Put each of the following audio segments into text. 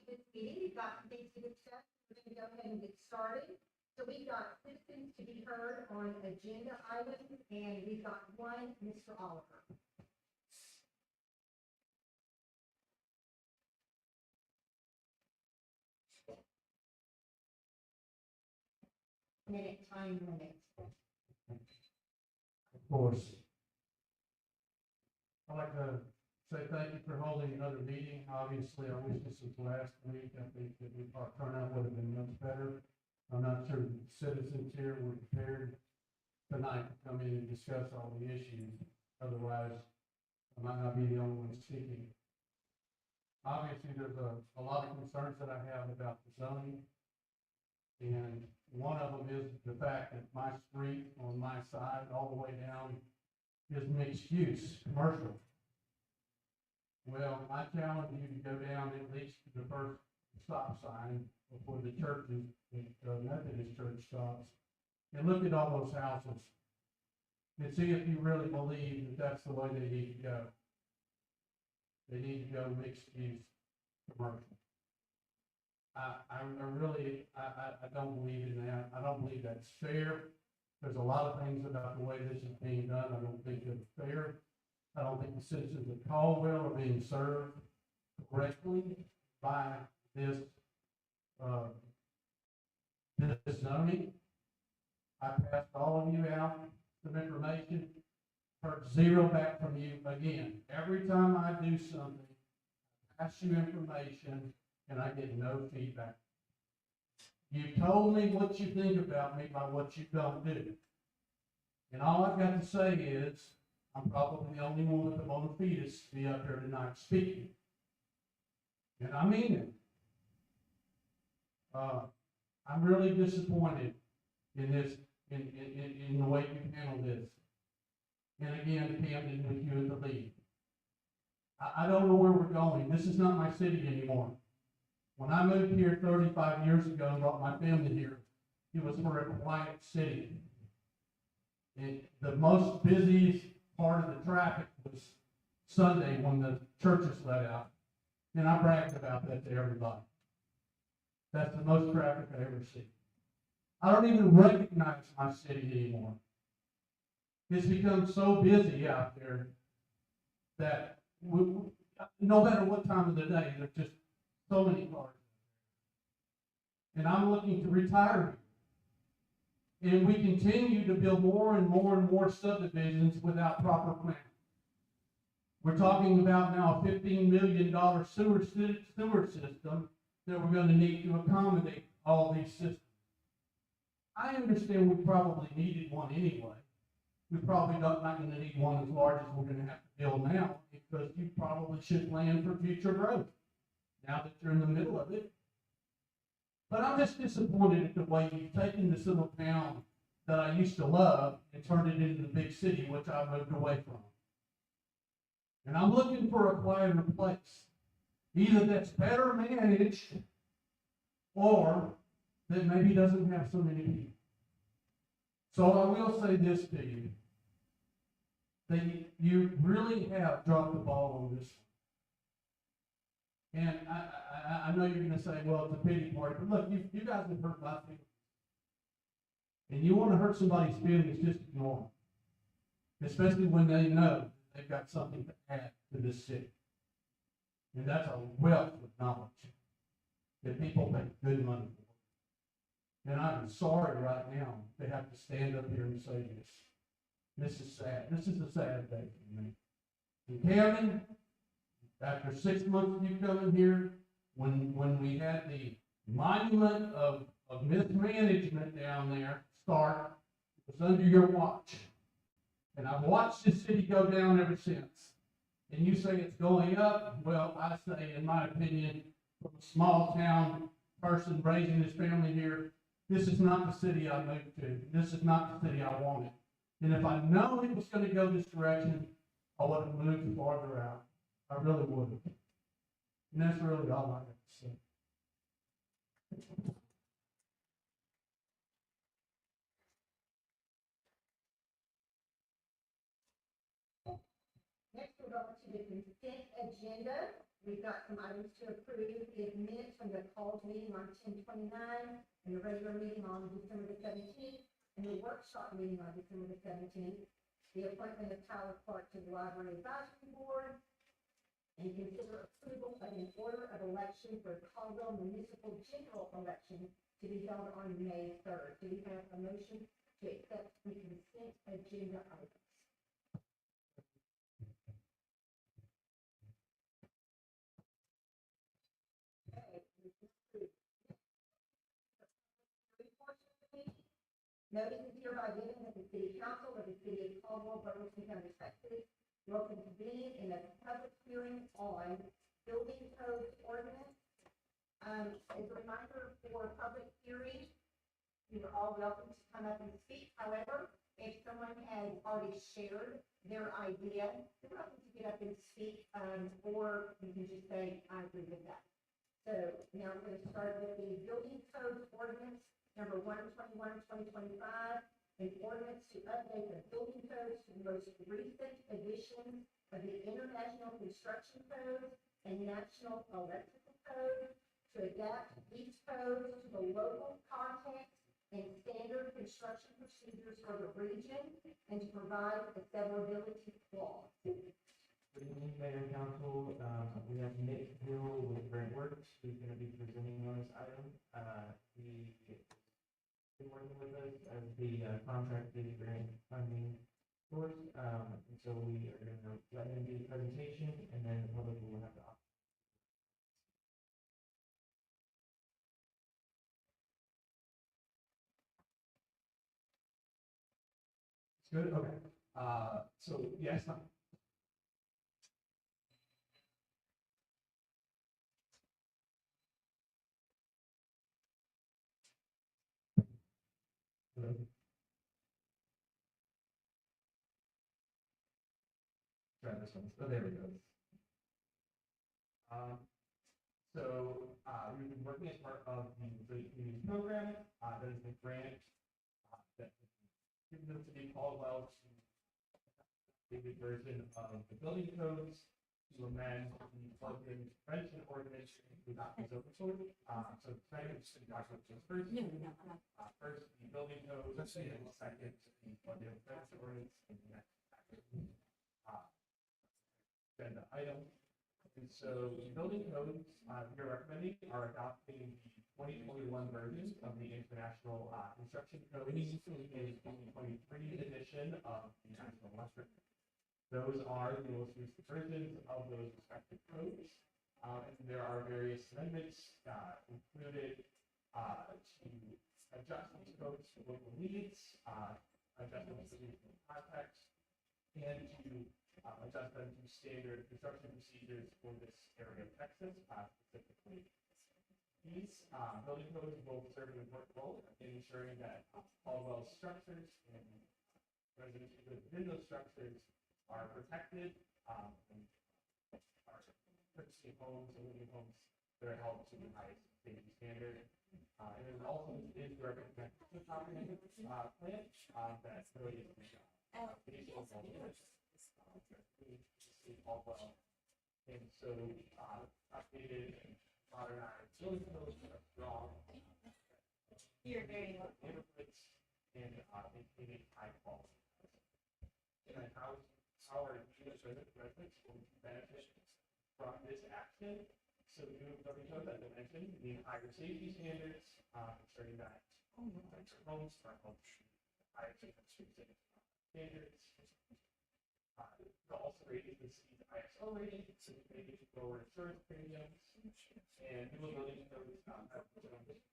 this meeting. We've got some things to discuss. We're going to go ahead and get started. So we've got citizens to be heard on agenda items, and we've got one, Mr. Oliver. Minute time limit. Of course. I'd like to say thank you for holding another meeting. Obviously, I wish this was last week. I think that our turnout would have been much better. I'm not sure the citizens here were prepared tonight to come in and discuss all the issues. Otherwise, I might not be the only one speaking. Obviously, there's a lot of concerns that I have about the zoning. And one of them is the fact that my street on my side, all the way down, is mixed use, commercial. Well, I challenge you to go down at least to the first stop sign before the churches, the Methodist church stops, and look at all those houses and see if you really believe that that's the way they need to go. They need to go mixed use, commercial. I really don't believe in that. I don't believe that's fair. There's a lot of things about the way this is being done I don't think it's fair. I don't think the citizens of Caldwell are being served correctly by this this zoning. I passed all of you out some information, heard zero back from you again. Every time I do something, I pass you information, and I get no feedback. You told me what you think about me by what you don't do. And all I've got to say is, I'm probably the only one with a bona fides to be up here tonight speaking. And I mean it. I'm really disappointed in this, in the way you handle this. And again, Camden with you at the lead. I don't know where we're going. This is not my city anymore. When I moved here 35 years ago and brought my family here, it was for a quiet city. And the most busiest part of the traffic was Sunday when the churches let out. And I bragged about that to everybody. That's the most traffic I ever see. I don't even recognize my city anymore. It's become so busy out there that no matter what time of the day, there's just so many cars. And I'm looking to retire. And we continue to build more and more and more subdivisions without proper planning. We're talking about now a $15 million sewer system that we're going to need to accommodate all these systems. I understand we probably needed one anyway. We probably not going to need one as large as we're going to have to build now, because you probably should plan for future growth now that you're in the middle of it. But I'm just disappointed at the way you've taken this little town that I used to love and turned it into the big city, which I moved away from. And I'm looking for a quieter place, either that's better managed or that maybe doesn't have so many people. So I will say this to you, that you really have dropped the ball on this. And I know you're going to say, well, it's a pity party, but look, you guys have hurt my feelings. And you want to hurt somebody's feelings, just ignore them. Especially when they know they've got something to add to this city. And that's a wealth of knowledge that people pay good money for. And I'm sorry right now to have to stand up here and say this. This is sad. This is a sad day for me. And Kevin, after 6 months of you coming here, when we had the monument of mismanagement down there start, it was under your watch. And I've watched this city go down ever since. And you say it's going up. Well, I say, in my opinion, from a small town person raising his family here, this is not the city I moved to. This is not the city I wanted. And if I'd known it was going to go this direction, I would have moved farther out. I really would have. And that's really all I have to say. Next, we're going to the consent agenda. We've got some items to approve, the minutes from the called meeting on 10/29, and the regular meeting on December the 17th, and the workshop meeting on December the 17th, the appointment of Tyler Clark to the Library Advisory Board, and consider approval of an order of election for Caldwell Municipal General Election to be held on May 3rd. Do we have a motion to accept the consent agenda items? Notice is hereby given that the City Council of the City of Caldwell, Burleson County, Texas, will convene in a public hearing on building code ordinance. As a reminder for public hearing, you're all welcome to come up and speak. However, if someone has already shared their idea, you're welcome to get up and speak, or you can just say, I agree with that. So now we're going to start with the building code ordinance number 121/2025, an ordinance to update the building codes to the most recent editions of the International Construction Code and National Electrical Code, to adapt each code to the local context and standard construction procedures for the region, and to provide a severability clause. Good evening, Mayor and Council. We have Nick Hill with Grant Works, who's going to be presenting on this item. He been working with us as the contracted grant funding source. And so we are going to let him do the presentation, and then the public will have the option. It's good, okay. So, yes, hello? Try this one. Oh, there we go. We've been working as part of the community program, that is the grant, that given us to be Caldwell to the version of the building codes to amend the flood prevention ordinance to adopt as open source. So tonight I'm just going to talk about this first. First, the building codes, and then second, the flood prevention ordinance, and the next agenda item. And so the building codes we are recommending are adopting the 2021 version of the International Construction Code and the 2023 edition of the National Electric. Those are the most recent versions of those respective codes. And there are various amendments included to adjust these codes to local needs, adjustments to local context, and to adjust them to standard construction procedures for this area of Texas, specifically. These building codes will serve an important role in ensuring that Caldwell structures and residents who live within those structures are protected, and are purchasing homes and living homes that are held to the highest safety standard. And it also is recommended to the comprehensive plan that really is Caldwell. And so updated and modernized building codes are strong. You're very welcome. Neighborhoods and maintaining high quality. And how our U.S. residents will benefit from this action. So the new building code, as I mentioned, need higher safety standards, ensuring that homes are held to higher safety standards. The also rating the city's ISO rating, so we may get lower insurance premiums, and new building codes have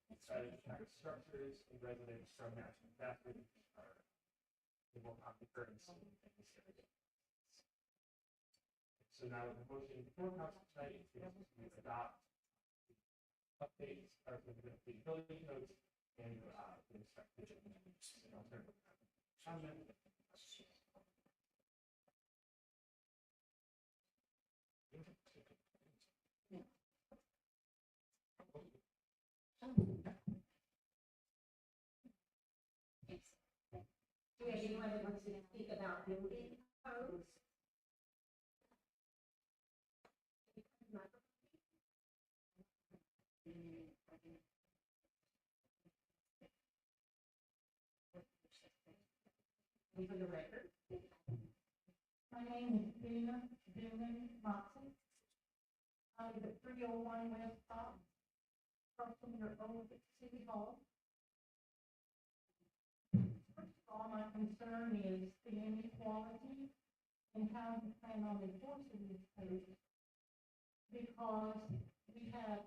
exciting tax structures and residents from national disasters are will not be currency in this area. So now the motion before council tonight is to adopt updates or the building codes and the respective and alternative comment. Do we have anyone that wants to speak about building codes? For the record, my name is Dina Moxie. I live at 301 West Top, across from your old City Hall. First of all, my concern is the inequality and how you plan on enforcing this code. Because we have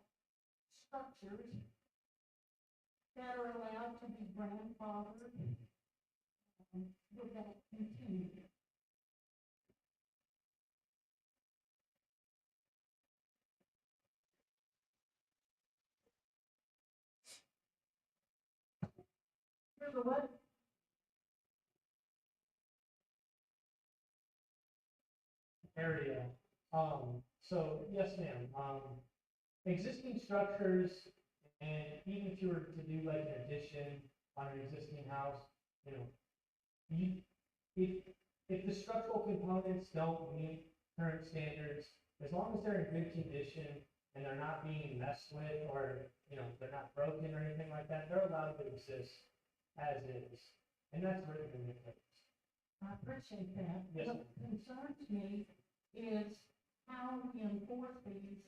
structures that are allowed to be grandfathered without continuing. Here's a what? area. So yes, ma'am, existing structures, and even if you were to do like an addition on an existing house, you know, if the structural components don't meet current standards, as long as they're in good condition and they're not being messed with, or, you know, they're not broken or anything like that, they're allowed to exist as is. And that's written in the code. I appreciate that. Yes, What concerns me is how we enforce these,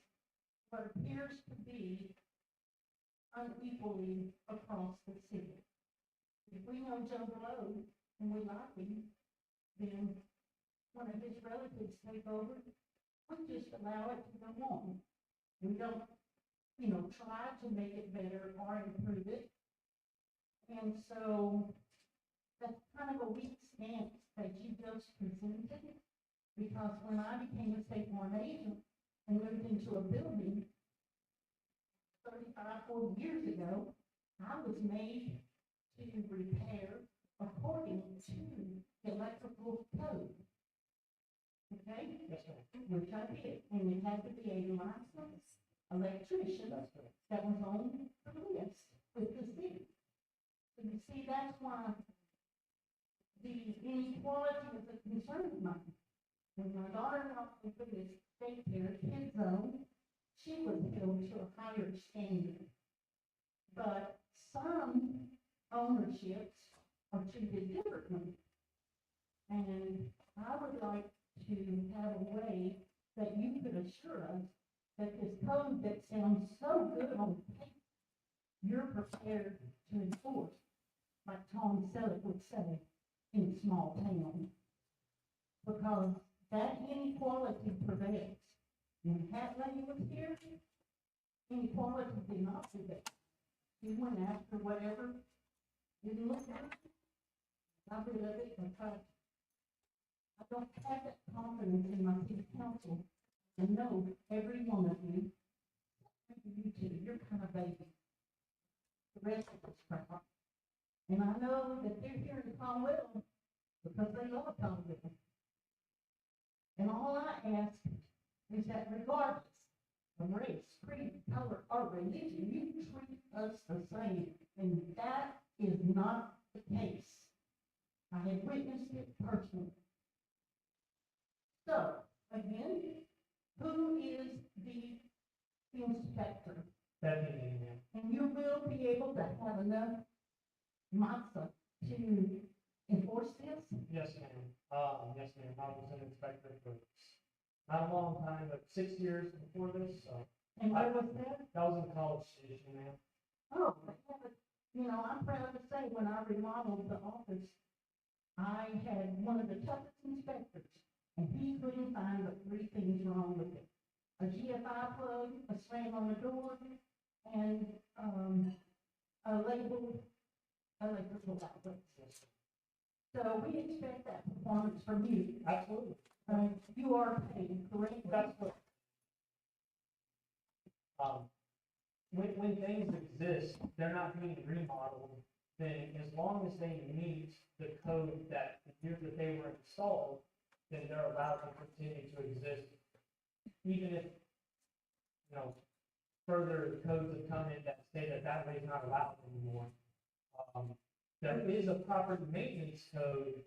what appears to be unequally across the city. If we know Joe Blow and we like him, then when his relatives take over, we just allow it to go on. We don't, try to make it better or improve it. And so that's kind of a weak stance that you just presented, because when I became a state farm agent and moved into a building 40 years ago, I was made to repair according to the electrical code. Okay? Yes, ma'am. Which I did, and it had to be a licensed electrician That's correct. that was on the list with the city. So you see, that's why the inequality is a concern of mine. When my daughter-in-law was with this daycare, Kid Zone, she was held to a higher standard. But some ownerships are treated differently. And I would like to have a way that you could assure us that this code that sounds so good on paper, you're prepared to enforce, like Tom Selleck would say, in small towns. Because that inequality prevails. When Hatley was here, inequality did not prevail. He went after whatever didn't look good. I rid of it and tried. I don't have that confidence in my city council to know every one of you, you two, you're kind of baby. The rest of us crap. And I know that they're here in Caldwell because they love Caldwell. And all I ask is that regardless of race, creed, color, or religion, you treat us the same. And that is not the case. I have witnessed it personally. So, again, who is the inspector? Deputy, ma'am. And you will be able to have enough massa to enforce this? Yes, ma'am. Yes, ma'am. I was an inspector for not a long time, but 6 years before this, so. And where was that? That was in College Station, ma'am. Oh, I'm proud to say, when I remodeled the office, I had one of the toughest inspectors, and he couldn't find but 3 things wrong with it. A GFI plug, a slam on the door, and, a labeled electrical outlet. Yes, So we expect that performance from you. absolutely. You are paid, correct? That's what. When things exist, they're not being remodeled, then as long as they meet the code that the year that they were installed, then they're allowed to continue to exist. Even if, further codes have come in that say that that way is not allowed anymore. There is a property maintenance code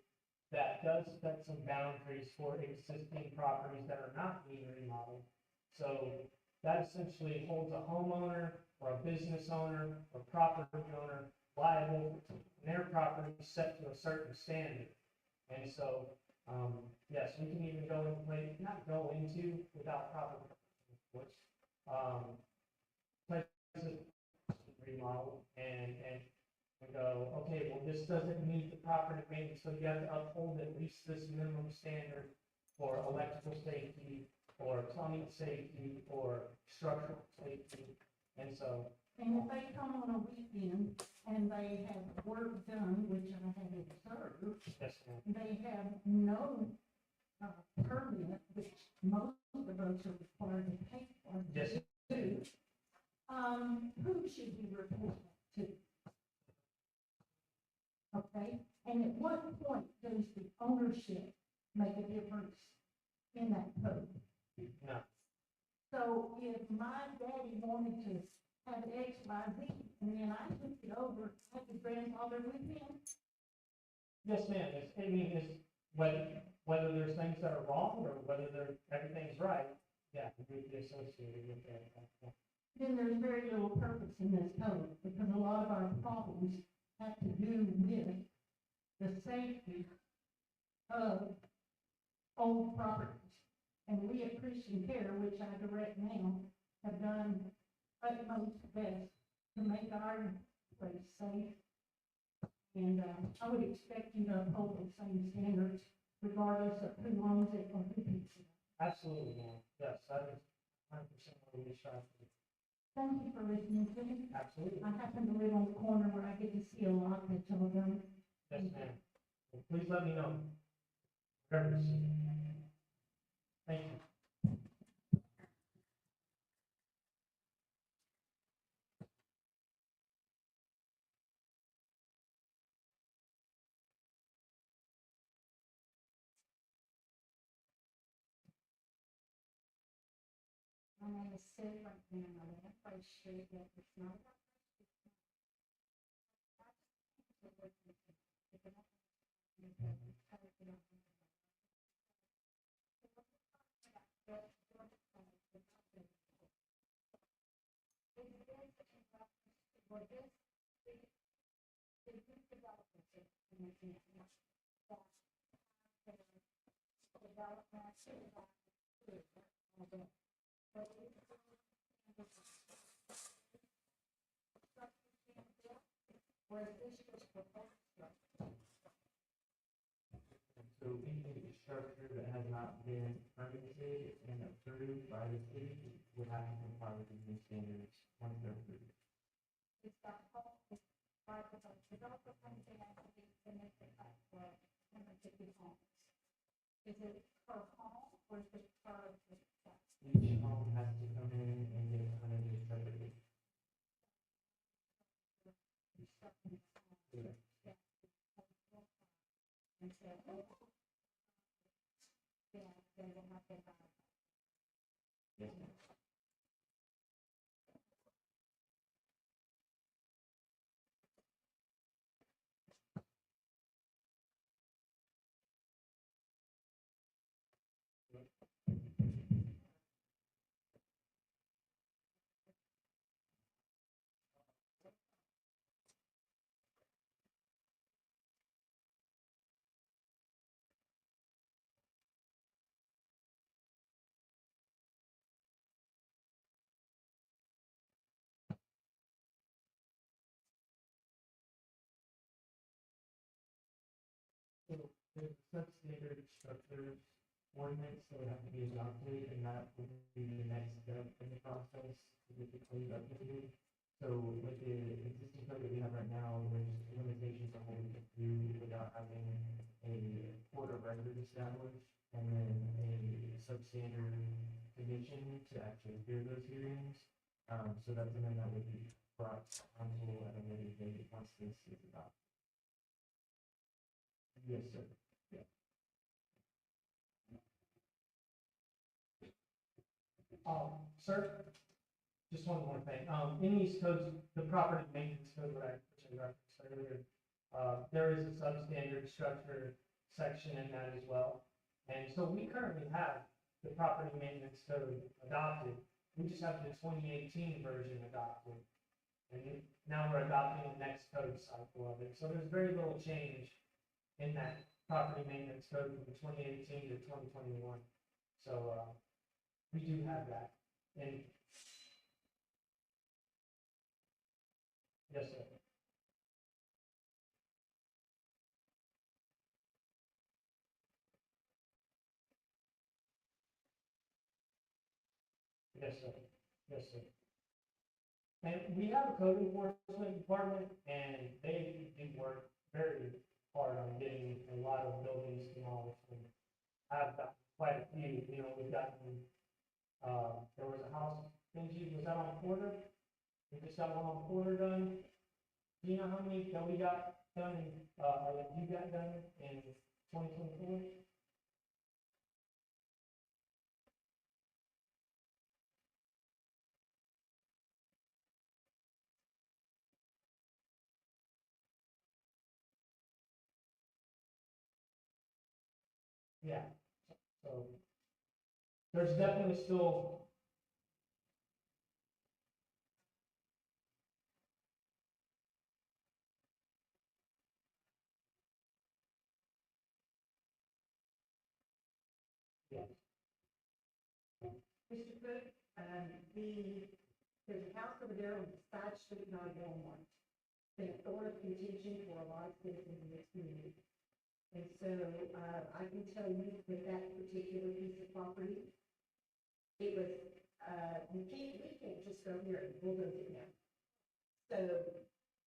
that does set some boundaries for existing properties that are not being remodeled. So that essentially holds a homeowner or a business owner or property owner liable when their property is set to a certain standard. And so, yes, we can even go into, not go into without proper, of course, places remodel and go, okay, well, this doesn't meet the property maintenance, so you have to uphold at least this minimum standard for electrical safety, or plumbing safety, or structural safety, and so, And if they come on a weekend and they have work done, which I have observed, yes, ma'am. they have no, permit, which most of us are required to pay for. Yes. do, who should we report that to? Okay, and at what point does the ownership make a difference in that code? No, So if my daddy wanted to have X, Y, Z, and then I took it over, I could grandfather with him? yes, ma'am, it's, whether there's things that are wrong, or whether everything's right, yeah, we would be associated with that. Then there's very little purpose in this code, because a lot of our problems have to do with the safety of old properties. And we at Christian Care, which I direct now, have done utmost best to make our place safe. And, I would expect you to uphold those same standards regardless of who owns it or who keeps it. Absolutely, ma'am, yes, that is 100% what we strive to do, Thank you for listening to me. absolutely, I happen to live on the corner where I get to see a lot that y'all done. yes, ma'am. Well, please let me know. Whatever you see. Thank you. My name is Sue, right now, I live on Place Street, but it's not about So any structure that has not been permitted and approved by the city would have to comply with the new standards once they're approved. it's got whole, it's part of the developer comes in and they submit it up for limited homes. Is it per home or is it per? Each home has to come in and get permitted separately. Yeah. And so, yeah, they will have to buy. Yes, ma'am. So there's a substandard structure ordinance that would have to be adopted, and that would be the next step in the process to get the code updated. So with the existing code that we have right now, there's limitations on what we can do without having a court of record established, and then a substandard commission to actually hear those hearings. So that's something that would be brought to council at a later date once this is adopted. Yes, sir. Yeah. Sir, just one more thing. In these codes, the property maintenance code, which I referenced earlier, there is a substandard structure section in that as well. And so we currently have the property maintenance code adopted, we just have the 2018 version adopted. And now we're adopting the next code cycle of it. So there's very little change in that property maintenance code from 2018 to 2021. So, we do have that. And yes, sir. Yes, sir. Yes, sir. And we have a code enforcement department, and they do work very hard on getting a lot of buildings demolished. And I've got quite a few, we've gotten, there was a house, Benji, was that on Porter? We just got one on Porter done. Do you know how many that we got done, or that you got done in 2024? Yeah, so there's definitely still, yeah, Mr. Cook, there's a house over there on the side street, not a Walmart. Been a thorn of contention for a lot of citizens in this community. And so, I can tell you that that particular piece of property, it was, we can't just go here and bulldoze it now. So,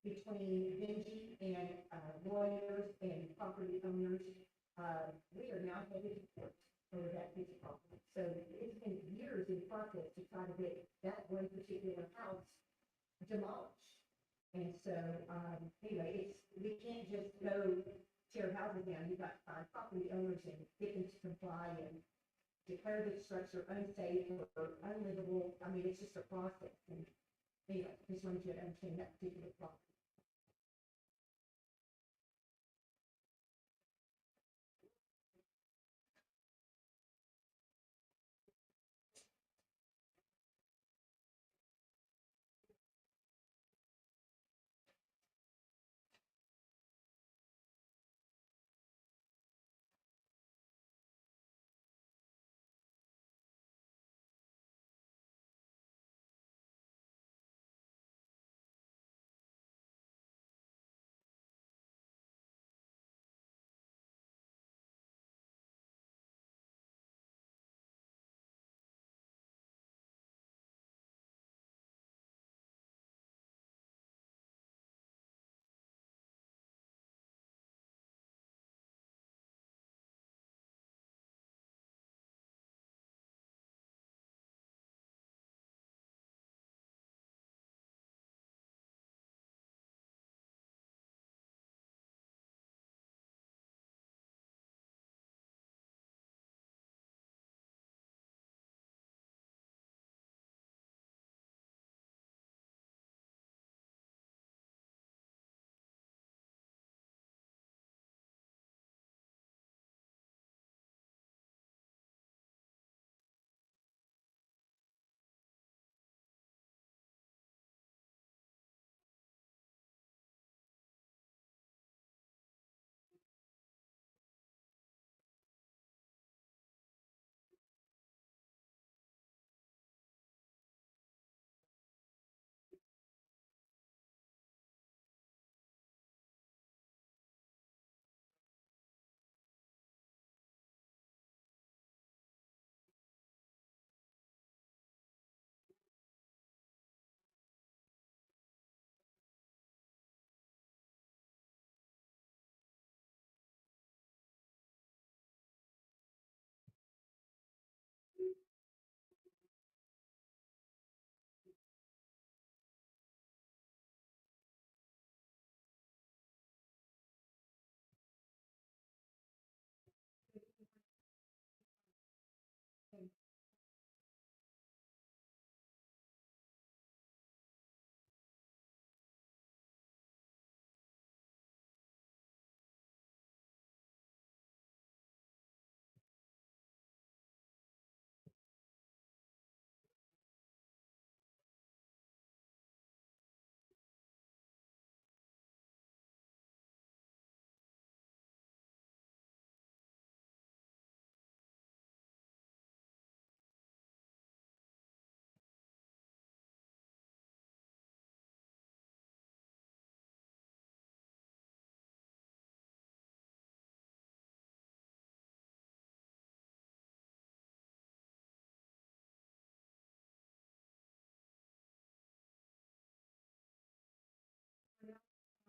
between Benji and, lawyers and property owners, we are now headed to court over that piece of property. So, it's been years in process to try to get that one particular house demolished. And so, anyway, we can't just go tear houses down. You've got to find property owners and get them to comply and declare the structure unsafe or unlivable. I mean, it's just a process. And anyway, just wanted you to understand that particular process.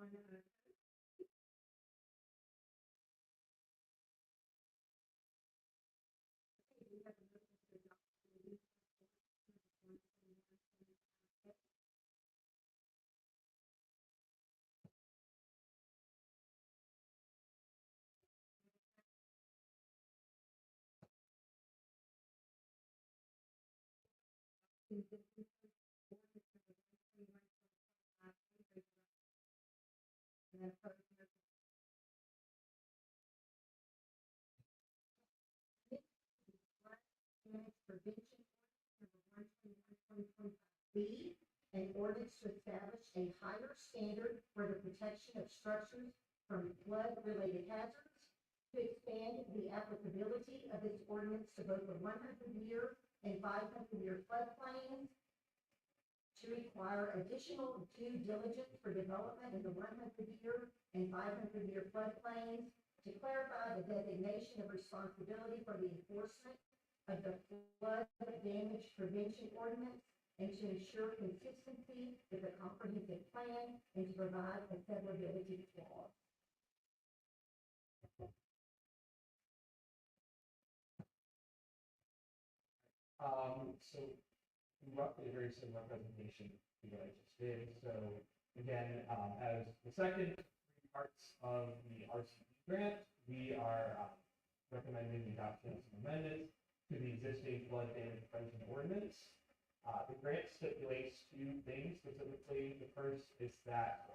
And then opposed, damage prevention ordinance number 121/2025B, an ordinance to establish a higher standard for the protection of structures from flood-related hazards, to expand the applicability of this ordinance to both the 100-year and 500-year floodplains, to require additional due diligence for development in the 100-year and 500-year floodplains, to clarify the designation of responsibility for the enforcement of the flood damage prevention ordinance, and to ensure consistency with the comprehensive plan, and to provide a severability clause. So roughly a very similar presentation to what I just did. So again, as the second three parts of the RCP grant, we are recommending the adoption of some amendments to the existing flood damage prevention ordinance. The grant stipulates two things specifically. The first is that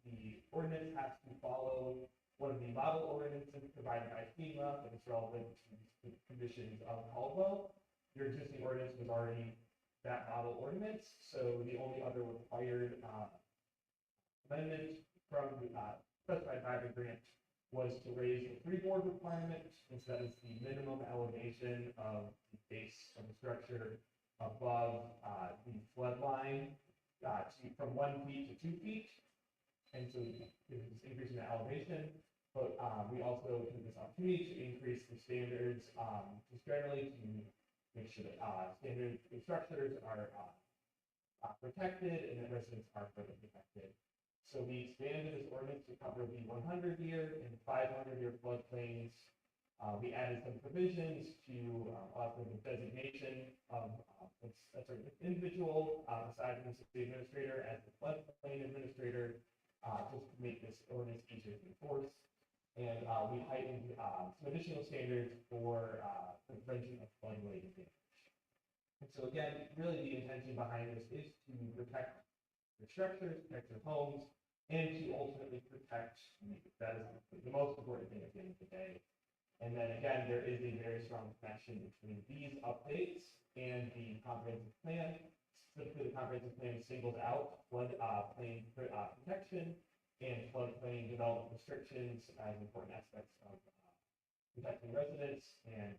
the ordinance has to follow one of the model ordinances provided by FEMA that is relevant to the conditions of Caldwell. Your existing ordinance was already that model ordinance, so the only other required amendment from specified by the grant was to raise the freeboard requirement, and so that is the minimum elevation of the base of the structure above the flood line from 1 feet to 2 feet, and so there's this increase in the elevation. But we also took this opportunity to increase the standards just generally to make sure that standard structures are protected and that residents are further protected. So we expanded this ordinance to cover the 100-year and 500-year floodplains. We added some provisions to offer the designation of individual aside from the city administrator as the floodplain administrator, just to make this ordinance easier to enforce. And we heightened some additional standards for the prevention of flood-related damage. And so again, really the intention behind this is to protect your structures, protect your homes, and to ultimately protect you. That is the most important thing at the end of the day. And then again, there is a very strong connection between these updates and the comprehensive plan. Specifically, the comprehensive plan singles out floodplain protection and floodplain development restrictions as important aspects of protecting residents and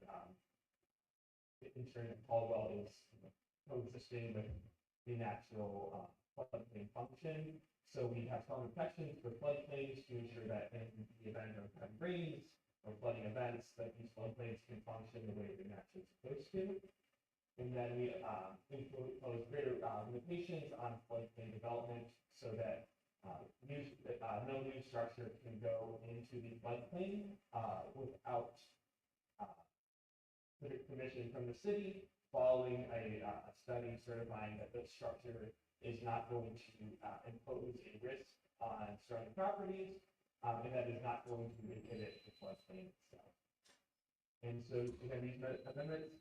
ensuring that Caldwell is coexisting with the natural floodplain function. So we have strong protections for floodplains to ensure that in the event of heavy rains or flooding events, that these floodplains can function the way they're naturally supposed to. And then we impose greater limitations on floodplain development so that no new structure can go into the floodplain without permission from the city, following a study certifying that the structure is not going to impose a risk on surrounding properties, and that is not going to inhibit the floodplain itself. And so, again, these amendments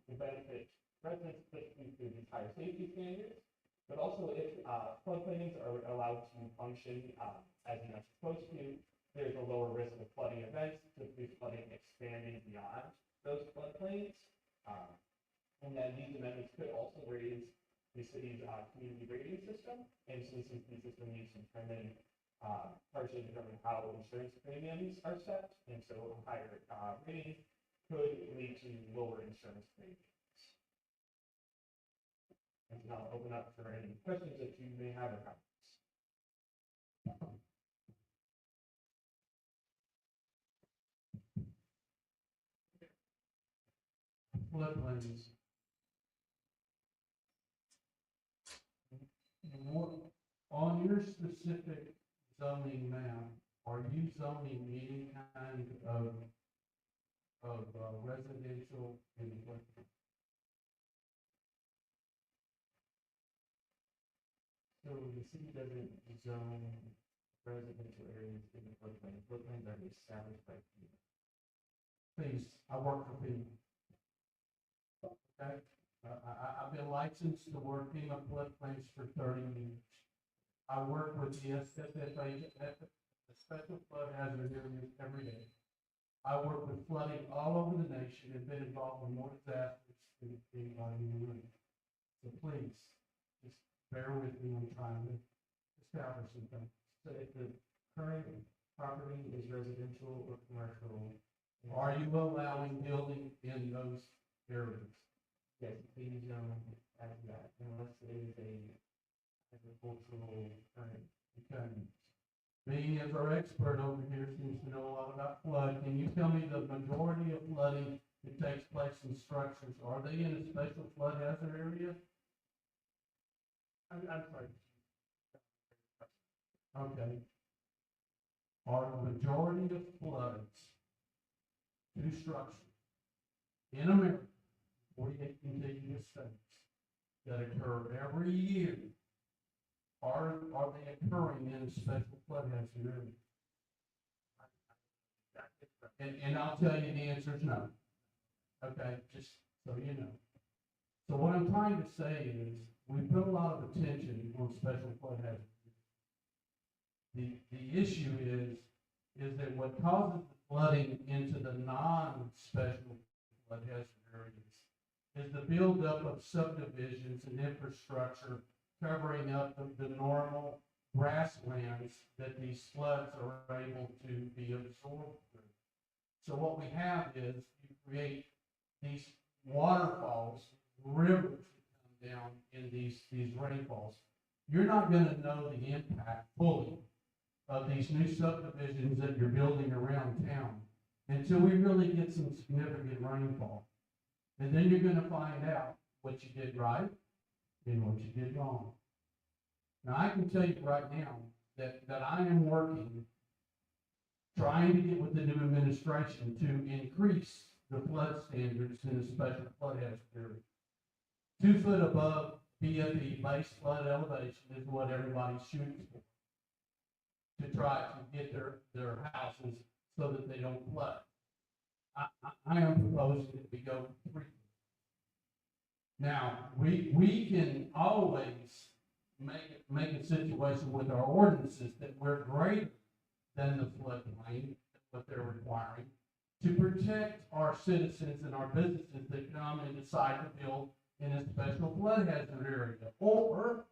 will benefit residents, especially through these higher safety standards, but also if floodplains are allowed to function as they're supposed to, there's a lower risk of flooding events, typically flooding expanding beyond those floodplains. And then these amendments could also raise the city's community rating system. And so this is the system used to partially determine how insurance premiums are set. And so a higher rating could lead to lower insurance premiums. And now I'll open up for any questions that you may have or comments. Floodplains. On your specific zoning map, are you zoning any kind of residential in the floodplain? So the city doesn't zone residential areas in the floodplain. Floodplains are established by FEMA. Please, I work for FEMA. Okay? I've been licensed to work FEMA floodplains for 30 years. I work with the SFFA, the Special Flood Hazard Areas every day. I work with flooding all over the nation and been involved in more disasters than anybody in the room. So please, just bear with me, I'm trying to establish some things. So if the current property is residential or commercial. Are you allowing building in those areas? Yes, please zone as that, unless it is a agricultural current. Okay. Being as our expert over here seems to know a lot about flood, can you tell me the majority of flooding that takes place in structures, are they in a special flood hazard area? I'm sorry. Okay. Are the majority of floods to structures in America, 48 contiguous states, that occur every year, are they occurring in a special flood hazard area? And I'll tell you the answer is no. Okay, just so you know. So what I'm trying to say is, we put a lot of attention on special flood hazard. The issue is that what causes the flooding into the non-special flood hazard areas is the buildup of subdivisions and infrastructure covering up the normal grasslands that these floods are able to be absorbed through. So what we have is you create these waterfalls, rivers that come down in these rainfalls. You're not going to know the impact fully of these new subdivisions that you're building around town until we really get some significant rainfall. And then you're going to find out what you did right and what you did wrong. Now, I can tell you right now that I am working, trying to get with the new administration to increase the flood standards in the special flood hazard area. 2 foot above BFE, base flood elevation, is what everybody's shooting for, to try to get their houses so that they don't flood. I am proposing that we go 3 feet. Now, we can always make a situation with our ordinances that we're greater than the floodplain, what they're requiring, to protect our citizens and our businesses that come and decide to build in a special flood hazard area. Or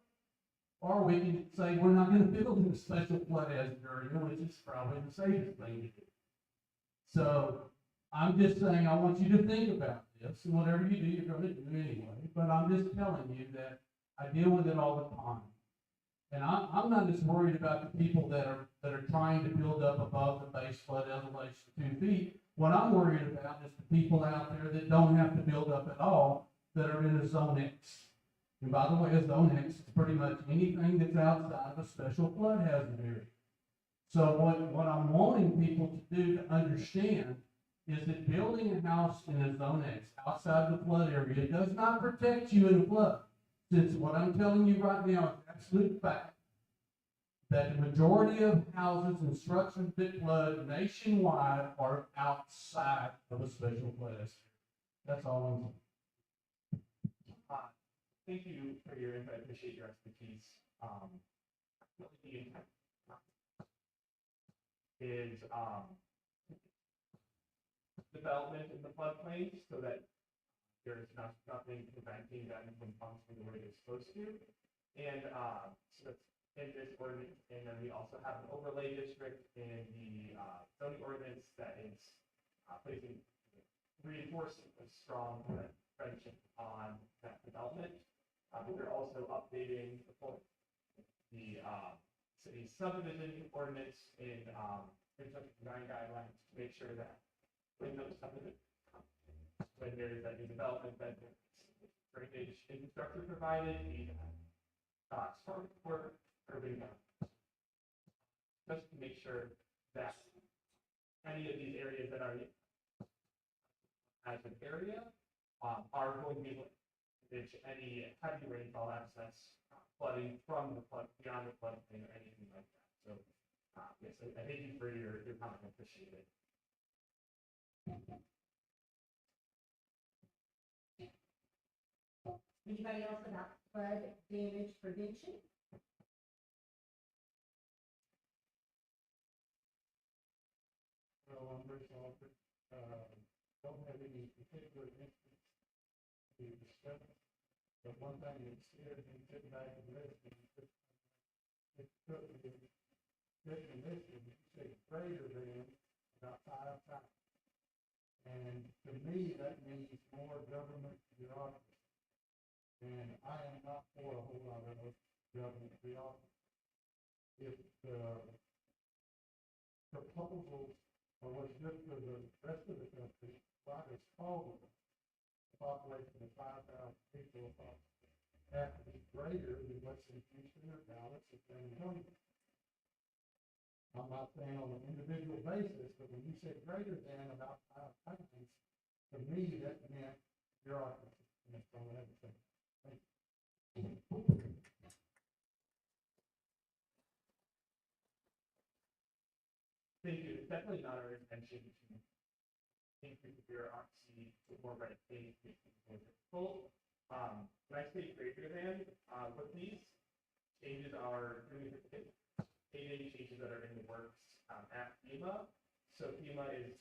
we can say we're not going to build in a special flood hazard area, which is probably the safest thing to do. So I'm just saying, I want you to think about this, and whatever you do, you're going to do anyway. But I'm just telling you that I deal with it all the time. And I'm not as worried about the people that are trying to build up above the base flood elevation 2 feet. What I'm worried about is the people out there that don't have to build up at all, that are in a zone X. And by the way, a zone X is pretty much anything that's outside of a special flood hazard area. So what I'm wanting people to do to understand is that building a house in a zone X outside the flood area does not protect you in a flood. Since what I'm telling you right now is absolute fact, that the majority of houses and structures that flood nationwide are outside of a special flood hazard. That's all I'm saying. Thank you for your input. I appreciate your expertise. Really the intent is development in the floodplain so that there's nothing preventing them from functioning the way they're supposed to. And so that's in this ordinance. And then we also have an overlay district in the zoning ordinance that is reinforcing a strong prevention on that development. We're also updating the city subdivision ordinance in design guidelines to make sure that when those subdivisions, when there is a new development, that there's drainage infrastructure provided, the storm for urban just to make sure that any of these areas that are as an area, are going to be able to manage any heavy rainfall excess, flooding from the flood, beyond the floodplain or anything like that. So, yes, I thank you for your comment, I appreciate it. Anybody else about flood damage prevention? Well, I'm Bruce Alford, don't have any particular instance to discuss, but one thing that's scared me sitting back and listening, it took me sitting and listening, you say greater than about 5 times. And to me, that means more government bureaucracy. And I am not for a whole lot of government bureaucracy. If the proposals or what's good for the rest of the country, like it's Caldwell, a population of 5,000 people, have to be greater than what's in Houston or Dallas or San Antonio. I'm not saying on an individual basis, but when you say greater than about 5 times, to me, that meant bureaucracy. And that's all I have to say. Thank you. Thank you. It's definitely not our intention to increase the bureaucracy with more red tape, make things more difficult. When I say greater than, what these changes are doing is payday changes that are in the works at FEMA. So FEMA is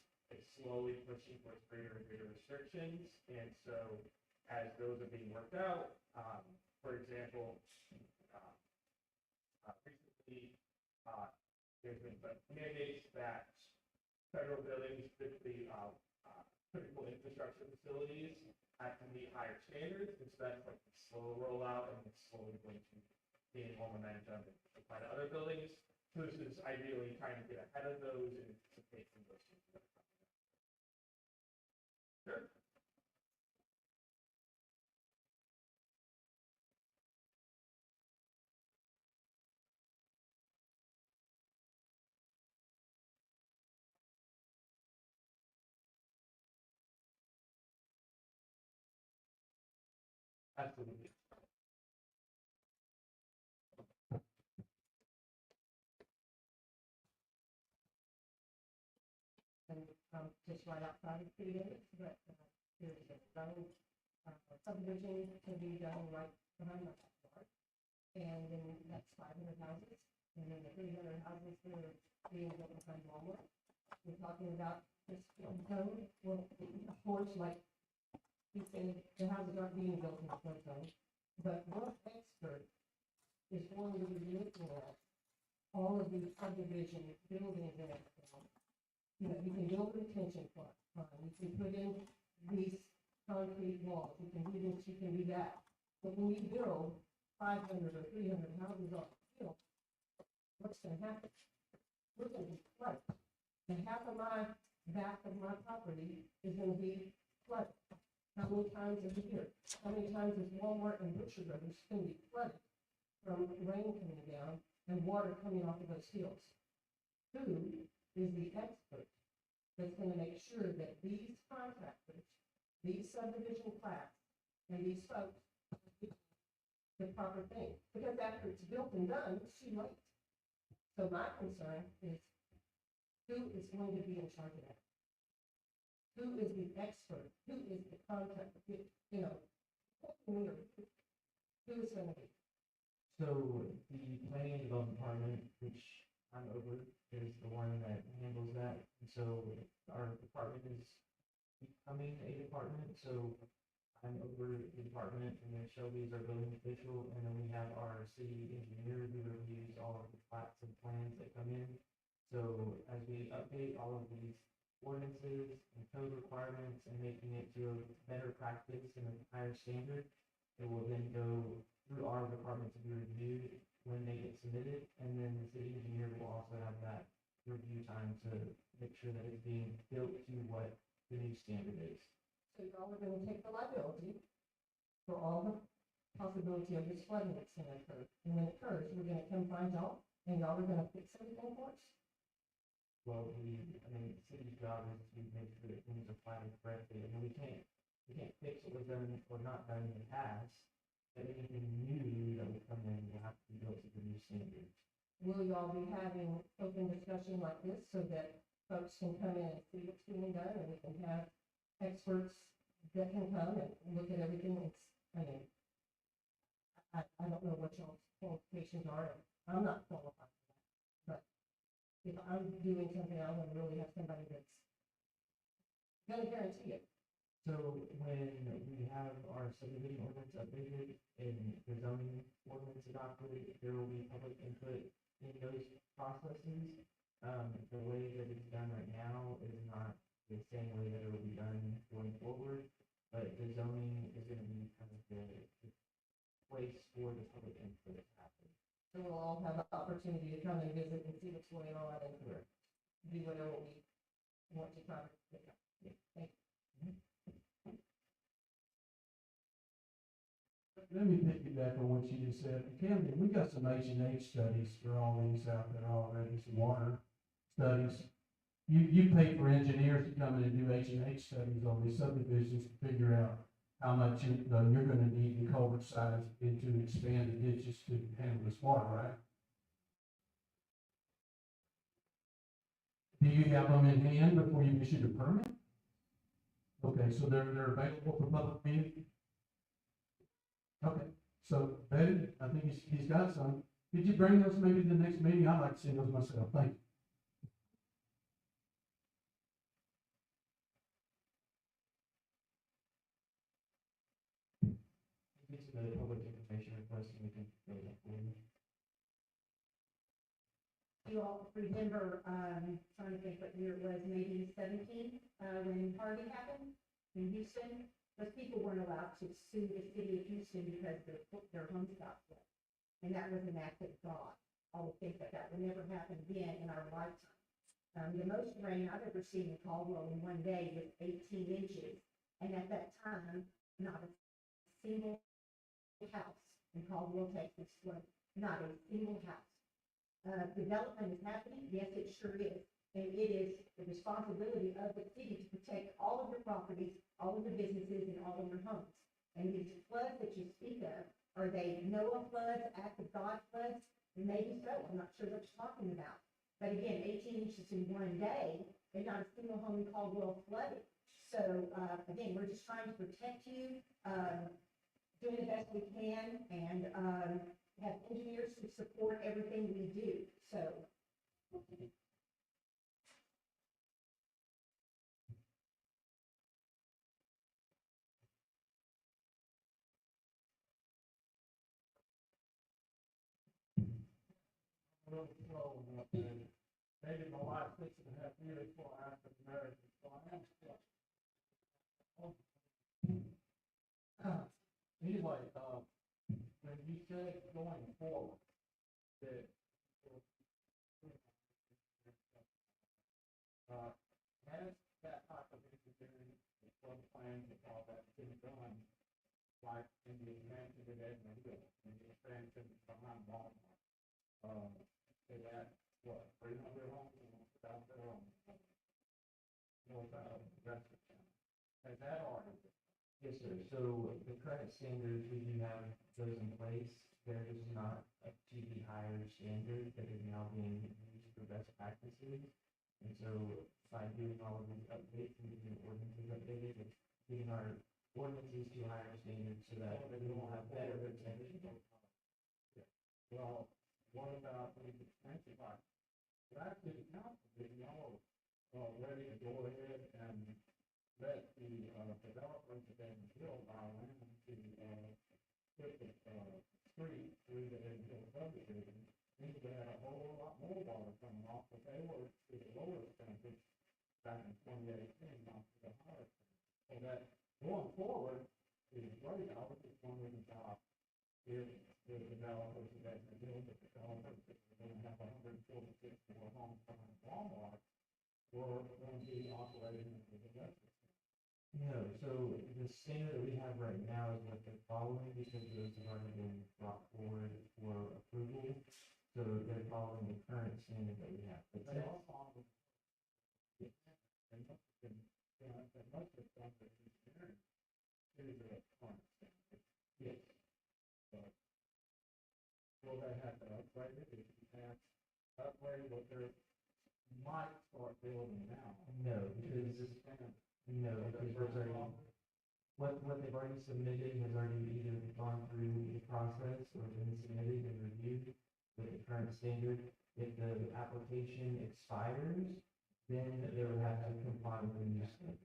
slowly pushing towards greater and greater restrictions. And so as those are being worked out, for example, recently, there's been some mandates that federal buildings, specifically critical infrastructure facilities, have to meet higher standards. And so that's like a slow rollout, and it's slowly going to gain more momentum and apply to other buildings. So this is ideally trying to get ahead of those and anticipate some of those things that are coming up. Sure. Absolutely. And just right outside of city limits, but there's a zone, subdivision to be done right behind my backyard. And then that's 500 houses, and then the 300 houses that are being built behind Walmart. We're talking about this flood zone, well, of course, like you said, the houses aren't being built in the flood zone, but what expert is going to be looking at all of these subdivision buildings and everything? You know, you can build a retention pond, you can put in these concrete walls, you can do this, you can do that. But when you build 500 or 300 houses on the hill, what's gonna happen? We're gonna be flooded. And half of my back of my property is gonna be flooded. How many times a year? How many times is Walmart and Butcher Brothers gonna be flooded from rain coming down and water coming off of those hills? Who is the expert that's gonna make sure that these contractors, these subdivision plats, and these folks do the proper thing? Because after it's built and done, it's too late. So my concern is, who is going to be in charge of that? Who is the expert? Who is the contractor? You know, who is gonna be? So the planning and development department, which I'm over, is the one that handles that. And so our department is becoming a department. So I'm over the department, and then Shelby is our building official, and then we have our city engineer who reviews all of the plats and plans that come in. So as we update all of these ordinances and code requirements and making it to a better practice and a higher standard, it will then go through our department to be reviewed when they get submitted, and then the city engineer will also have that review time to make sure that it's being built to what the new standard is. So y'all are gonna take the liability for all the possibility of this flooding that's gonna occur. And when it occurs, we're gonna come find y'all, And y'all are gonna fix everything for us? Well, I mean, the city's job is to make sure that things are planned correctly, and we can't fix what was done or not done in the past. But anything new that will come in will have to be built to the new standards. Will y'all be having open discussion like this so that folks can come in and see what's being done and we can have experts that can come and look at everything? I mean, I don't know what y'all's qualifications are. I'm not qualified for that. But if I'm doing something, I want to really have somebody that's gonna guarantee it. So when we have our subdivision ordinance updated and the zoning ordinance adopted, there will be public input in those processes. The way that it's done right now is not the same way that it will be done going forward, but the zoning is gonna be kind of the place for the public input to happen. So we'll all have the opportunity to come and visit and see what's going on and do whatever we want to try to pick up. Thank you. Let me piggyback on what you just said. Camden, we got some H&H studies for all these out there already, some water studies. You pay for engineers to come in and do H&H studies on these subdivisions to figure out how much you're gonna need in culvert size and to expand the ditches to handle this water, right? Do you have them in hand before you issue the permit? Okay, so they're available for public viewing? Okay, so Betty, I think he's got some. Could you bring those maybe to the next meeting? I'd like to see those myself. Thank you. Get to the public information request and we can go that forward. You all remember, trying to think what year it was, maybe 17, when Harvey happened in Houston? Those people weren't allowed to sue the city of Houston because their homes got flooded. And that was an act of God. I would think that would never happen again in our lifetime. The most rain I've ever seen in Caldwell in one day was 18 inches. And at that time, not a single house in Caldwell, Texas flooded. Not a single house. Development is happening, yes, it sure is. And it is the responsibility of the city to protect all of your properties, all of your businesses, and all of your homes. And these floods that you speak of, are they Noah floods, act of God floods? Maybe so, I'm not sure what you're talking about. But again, 18 inches in one day, and not a single home in Caldwell flooded. So, again, we're just trying to protect you, doing the best we can, and, have engineers who support everything we do, so. Maybe my wife 6.5 years before I after marriage, so I am still. Anyway, when you said going forward, that has that type of engineering, the flood plans and all that been done, like in the expansion of Edmond Hill, in the expansion behind Walmart, they had, what, 300 homes out there on north side of the rest of town. Has that already been? Yes, sir. So the current standards, we do have those in place. There is not a to the higher standard that is now being used for best practices. And so by doing all of these updates and getting ordinances updated, it's getting our ordinances to a higher standard so that we will have better protection. Well, what about these expensive items? Last city council, did y'all, ready to go ahead and let the, developers that they build our land to, put the, street through the Hill subdivision? These had a whole lot more water coming off, but they were to the lower standard back in 2018, not to the higher standard. So that going forward is great. I was just wondering about if the developers that they build, the developers that are going to have 146 more homes coming to Walmart, were going to be operating as a domestic. No, so the standard that we have right now is what they're following because those have already been brought forward for approval. So they're following the current standard that we have. But They since- all follow. They must have been, they must have done the engineering to the current standard. Yes. But will they have to upgrade it, if you have upgrade what they might start building now? No, because, This standard. no, because there's already, what they've already submitted has already either gone through the process or been submitted and reviewed with the current standard. If the application expires, then they would have to comply with the new standard.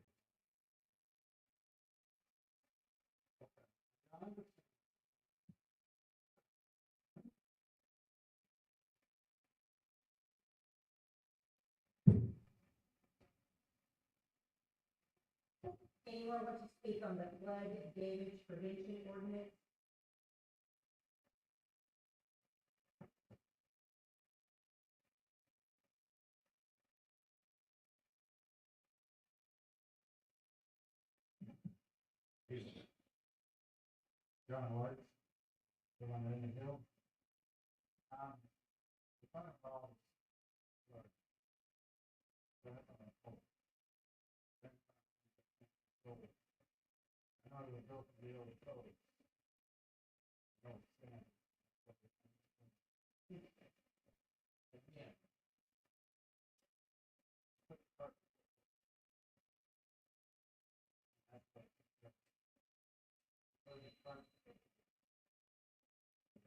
I understand. Anyone want to speak on the flood damage prevention ordinance? John White, the one in the hill. The fire involves, like, that, oh, that, so, I know they were built to be able to tow it. No, stand. Again.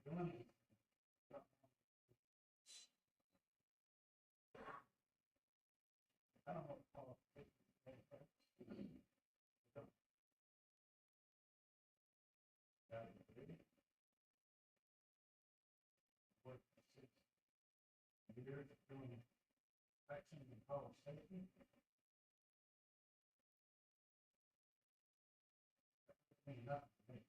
Doing it. I don't know what to call it. What, 6 years doing inspections and public safety? Mean nothing to me.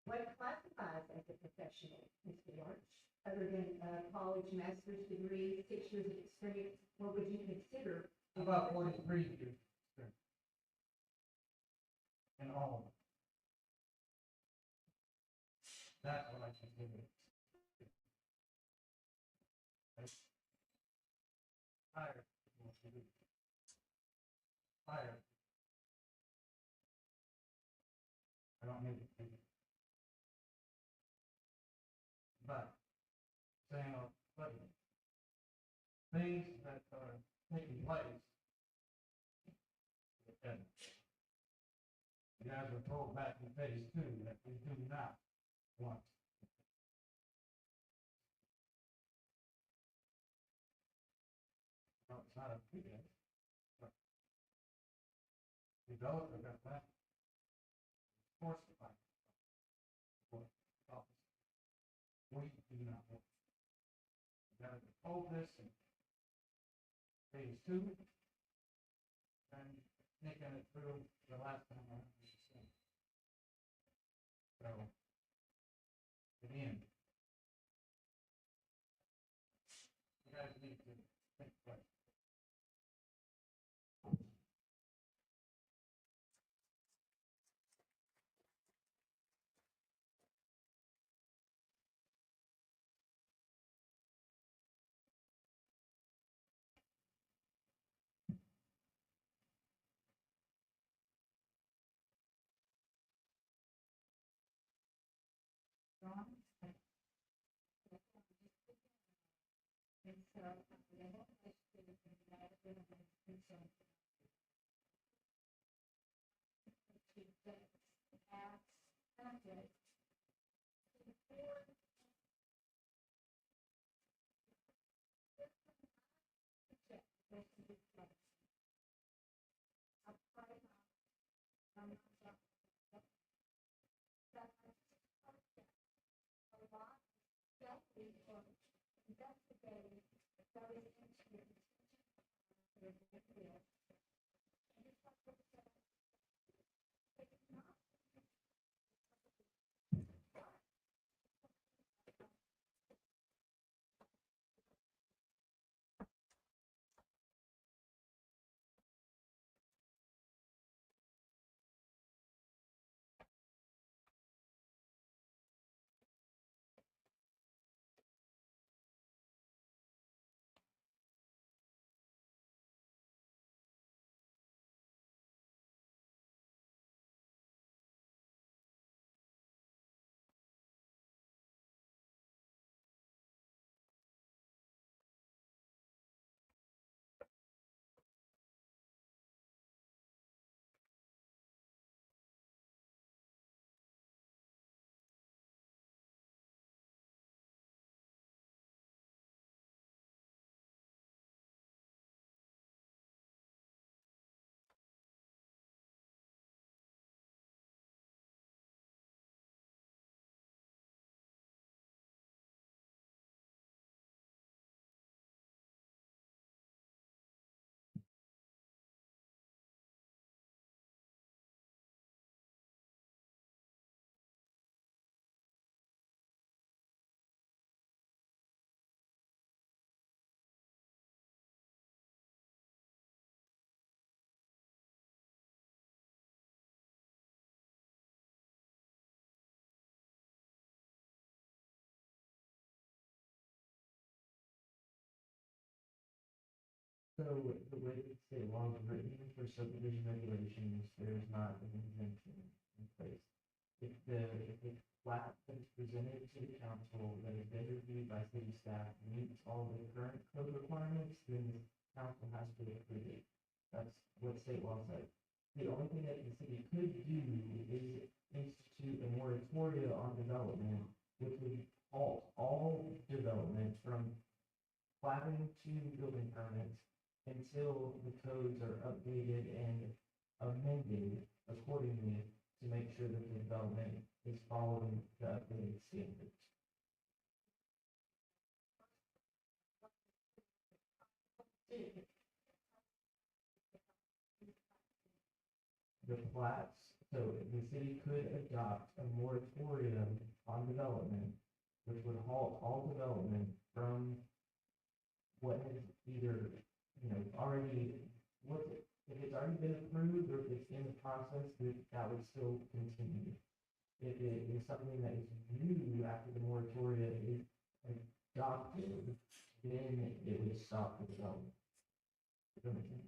What classifies as a professional, Mr. March? Other than a college master's degree, 6 years of experience, what would you consider? About 43 years. experience. In all of it. That's what I consider. Fire. Fire. I don't need it. But, saying, but things that are taking place. And you guys were told back in phase 2 that we do not want. No, it's not a big deal. But developer got that. Force the fight. We do not want. You gotta hold this in phase 2. And taking it through the last time around. So, again, you guys need to think twice. So the way that state law is written for subdivision regulations, there's not an exemption in place. If the plat that is presented to the council that has been reviewed by city staff meets all the current code requirements, then the council has to approve it. That's what state law says. The only thing that the city could do is institute a moratorium on development, which would halt all development from platting to building permits until the codes are updated and amended accordingly to make sure that the development is following the updated standards. The plats, so the city could adopt a moratorium on development, which would halt all development from what has either, already, if it's already been approved or if it's in the process, that would still continue. If it is something that is new after the moratorium is adopted, then it would stop the development. Does that make sense?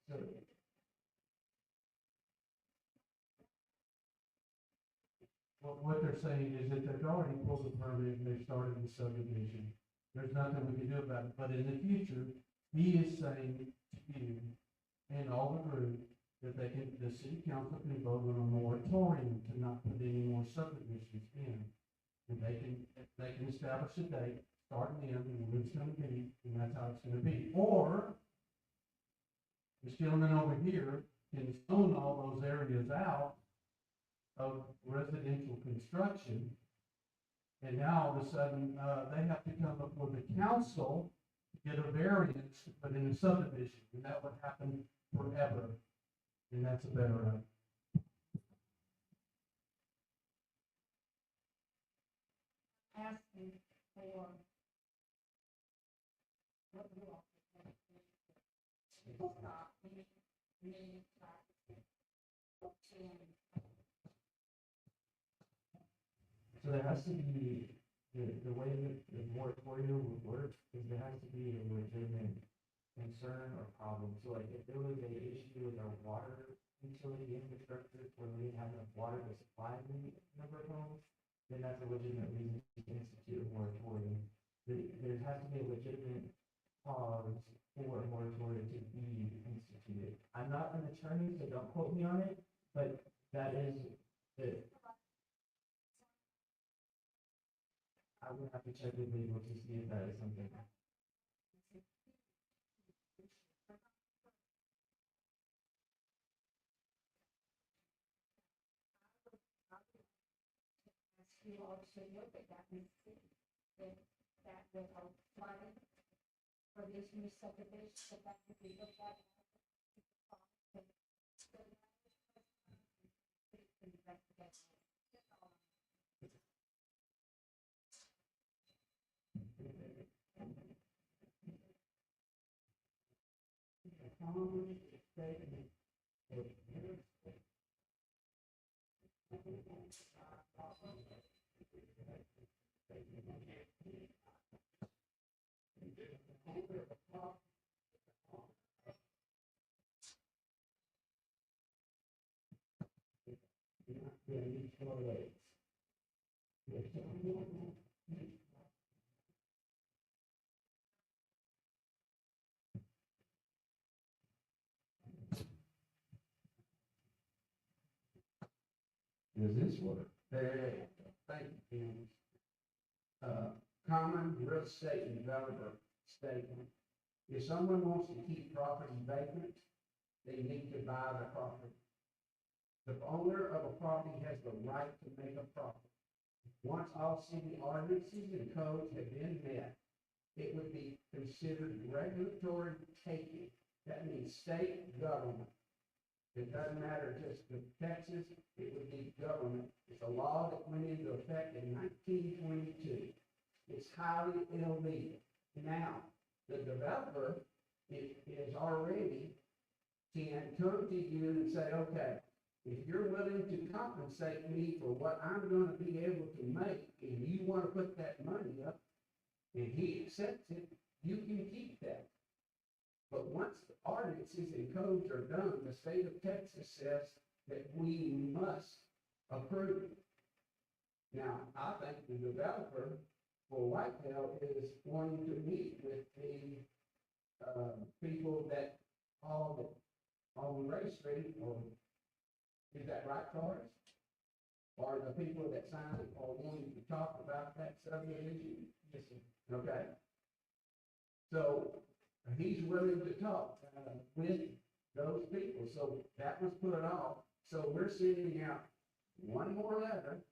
So, What they're saying is that they've already pulled the permit and they started the subdivision. There's nothing we can do about it, but in the future, he is saying to you and all the group that the city council can vote on a moratorium to not put any more subdivisions in. And they can establish a date, start and end, and when it's gonna be, and that's how it's gonna be. Or, this gentleman over here can zone all those areas out of residential construction. And now all of a sudden, they have to come up with the council to get a variance to put in a subdivision, and that would happen forever. And that's a better idea. Asking for what you all think. Stop, me, so there has to be, the way that the moratorium would work is there has to be a legitimate concern or problem. So like if there was an issue with our water utility infrastructure where we didn't have enough water to supply the number of homes, then that's a legitimate reason to institute a moratorium. There has to be a legitimate cause for a moratorium to be instituted. I'm not an attorney, so don't quote me on it, but that is the. I would have to check with legal to see if that is something. You all should look at that and see if that will help flooding for this new subdivision, so that would be looked at. Does this work? Thank you, Ken. Common real estate developer statement. If someone wants to keep property vacant, they need to buy the property. The owner of a property has the right to make a profit. Once all city ordinances and codes have been met, it would be considered regulatory taking. That means state government. It doesn't matter just the Texas, it would be government. It's a law that went into effect in 1922. It's highly illegal. Now, the developer is already can come to you and say, okay, if you're willing to compensate me for what I'm gonna be able to make, and you wanna put that money up, and he accepts it, you can keep that. But once the ordinances and codes are done, the state of Texas says that we must approve. Now, I think the developer for Whitetail is wanting to meet with the, people that all on Ray Street, or is that right, Forrest? Or the people that signed it are wanting to talk about that subdivision? Yes, sir. Okay. So he's willing to talk with those people. So that was put off. So we're sending out one more letter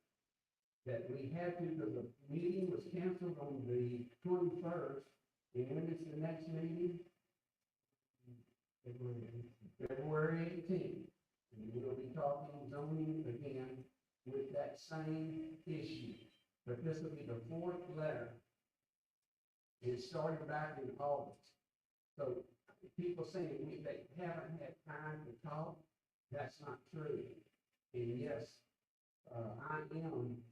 that we had to, because the meeting was canceled on the 21st. And when is the next meeting? February 18th. And we'll be talking zoning again with that same issue. But this will be the fourth letter. It started back in August. So people saying they haven't had time to talk, that's not true. And yes, I am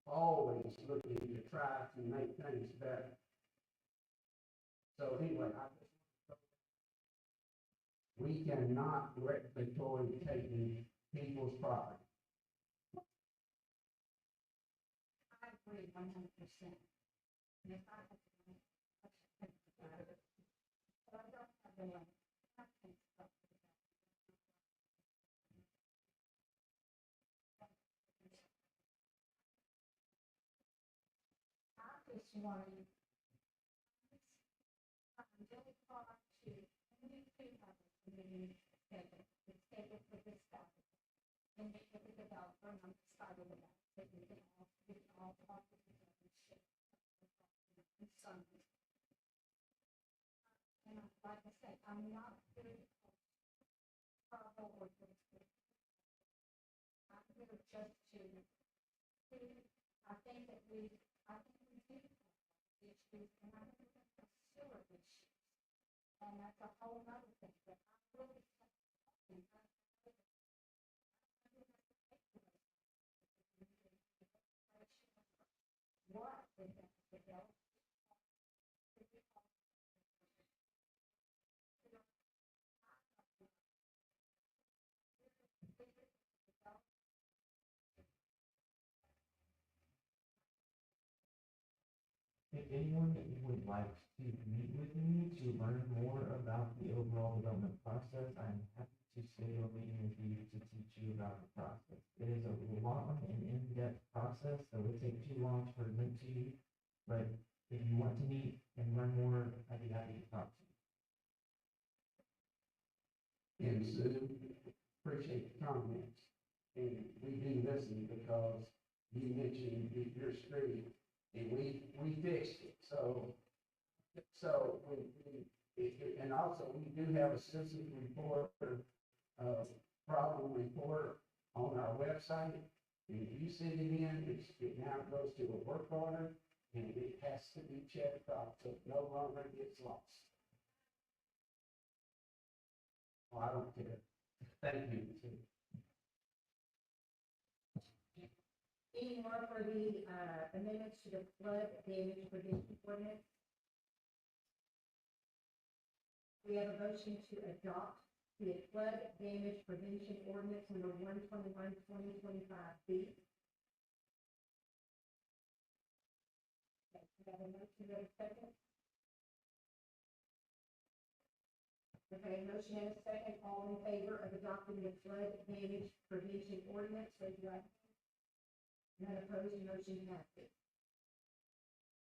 always looking to try to make things better. So anyway, we cannot regulatory taking people's property. I agree 100%. And if I had to but I don't have the money. I can't stop it. I just wanted, I'm really hard to, we do have a committee scheduled, it's scheduled for this Saturday. And they get the developer, and I'm excited about it, we can all talk together and share. And Sunday. And like I said, I'm not here to follow or to. I'm here just to see, I think we do have issues, and I think that's a sewer issue. And that's a whole other thing, but I really. What is that development? If anyone would like to meet with me to learn more about the overall development process, I'm happy to schedule a meeting with you to teach you about the process. It is a long and in-depth process, so it would take too long to present to you. But if you want to meet and learn more, I'd be happy to talk to you. And Sue, appreciate the comments. And we do listen because you mentioned your street, and we fixed it. So and also we do have a citizen report, problem report on our website. And if you send it in, it now goes to a work order, and it has to be checked off, so it no longer gets lost. Well, I don't care. Thank you. Any more for the amendments to the flood damage prevention ordinance? We have a motion to adopt the flood damage prevention ordinance number 121/2025B. Okay, we have a motion, we have a second. Okay, motion and a second, all in favor of adopting the flood damage prevention ordinance, raise your right hand. None opposed, motion passes.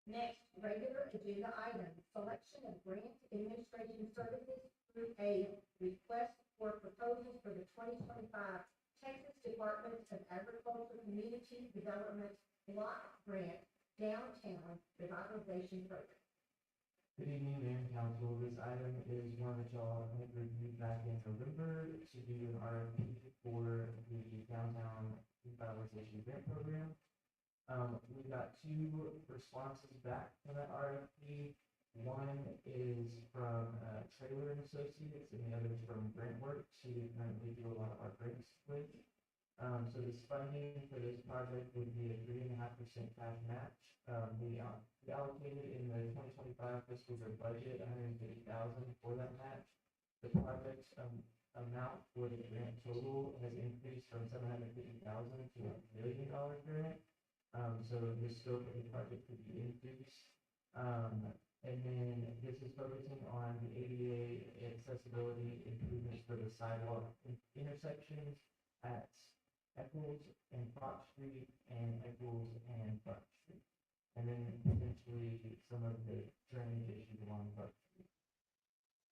Next, regular agenda item, selection of grant administration services through a request for proposals for the 2025 Texas Department of Agriculture Community Development Block Grant Downtown Revitalization Program. Good evening, Mayor and Council. This item is one that y'all had reviewed back in November to do an RFP for the downtown revitalization grant program. We got two responses back from that RFP. One is is from, Trailer and Associates, and the other is from Grantworks, who we currently do a lot of our grants with. So this funding for this project would be a 3.5% cash match. We allocated in the 2025 fiscal year budget, 150,000 for that match. The project's, amount for the grant total has increased from 750,000 to $1 million grant. So the scope of the project could be increased. And then this is focusing on the ADA accessibility improvements for the sidewalk intersections at Eccles and Fox Street and Eccles and Fox Street. And then potentially some of the drainage issues along Fox Street.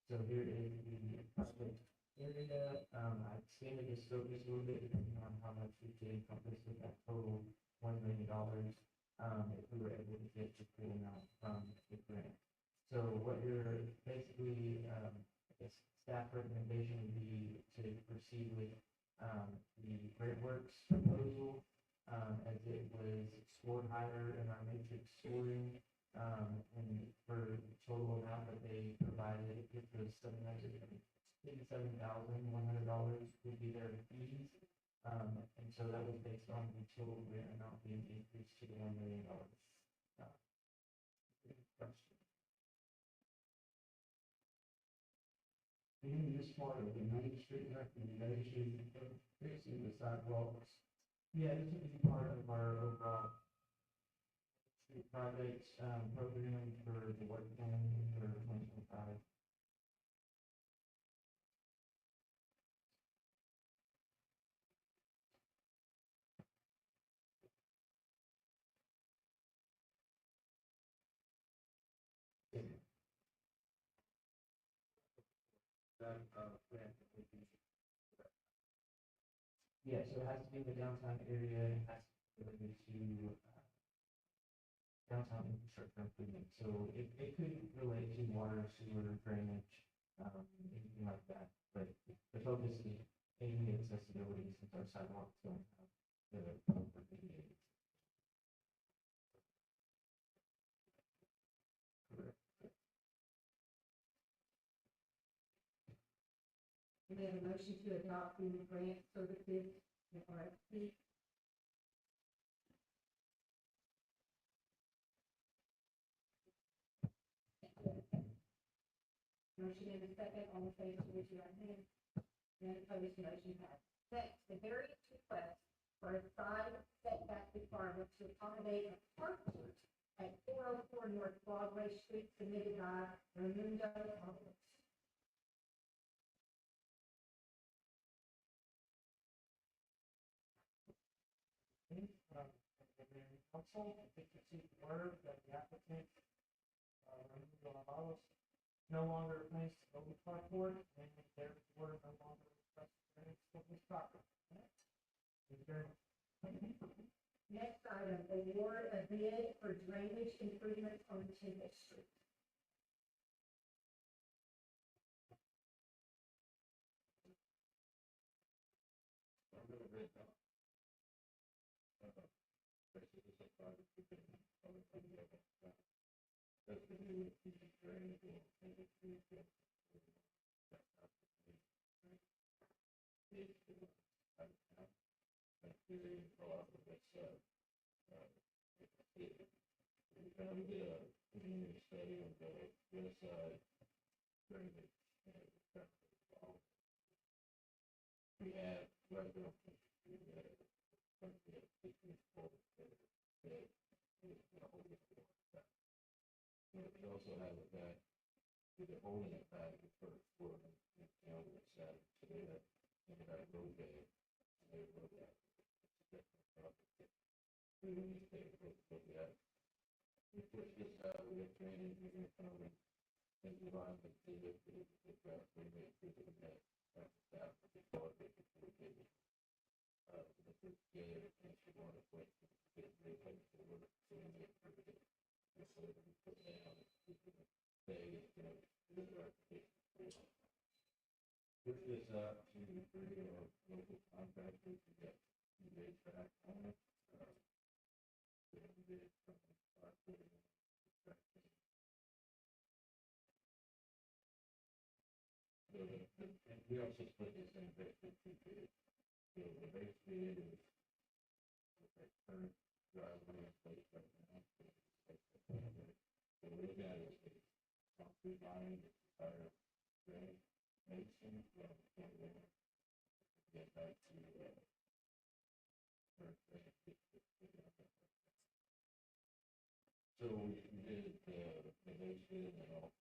So here is the project area. I expanded the scope just a little bit depending on how much we could encompass with that total $1 million. If we were able to get the full amount from the grant. So what you're basically, I guess, staff recommendation would be to proceed with, the GrantWorks proposal, as it was scored higher in our matrix scoring, and for the total amount that they provided, which was $757,100 would be their fees. And so that was based on the total grant amount being increased to the $1 million. Question. In this part of the Main Street recommendation, fixing the sidewalks, Yeah, this would be part of our overall street project, program for the work plan for 2025. grant that would be Yeah, so it has to be in the downtown area, it has to be related to, downtown infrastructure improvement. So it could relate to water, sewer, drainage, anything like that. But the focus is ADA accessibility since our sidewalks don't have the proper ADA. We have a motion to adopt the grant services, the RFP. Motion and a second, all in favor, raise your right hand. None opposed, motion passed. Next, the variance request for a side setback requirement to accommodate a carport at 404 North Broadway Street submitted by Raimundo Caldwell. Council, I think it's the order that the applicant, Raimundo Caldwell, no longer plans to build a carport, and therefore no longer requests variance for this property. Is there Next item, award a bid for drainage improvements on Temple Street. And we also split this in two bids. So the base bid is the current driveway in place right now. So we've got a concrete line, entire drainage mason from Caldwell. Get back to, first drainage. So we did the base bid and all.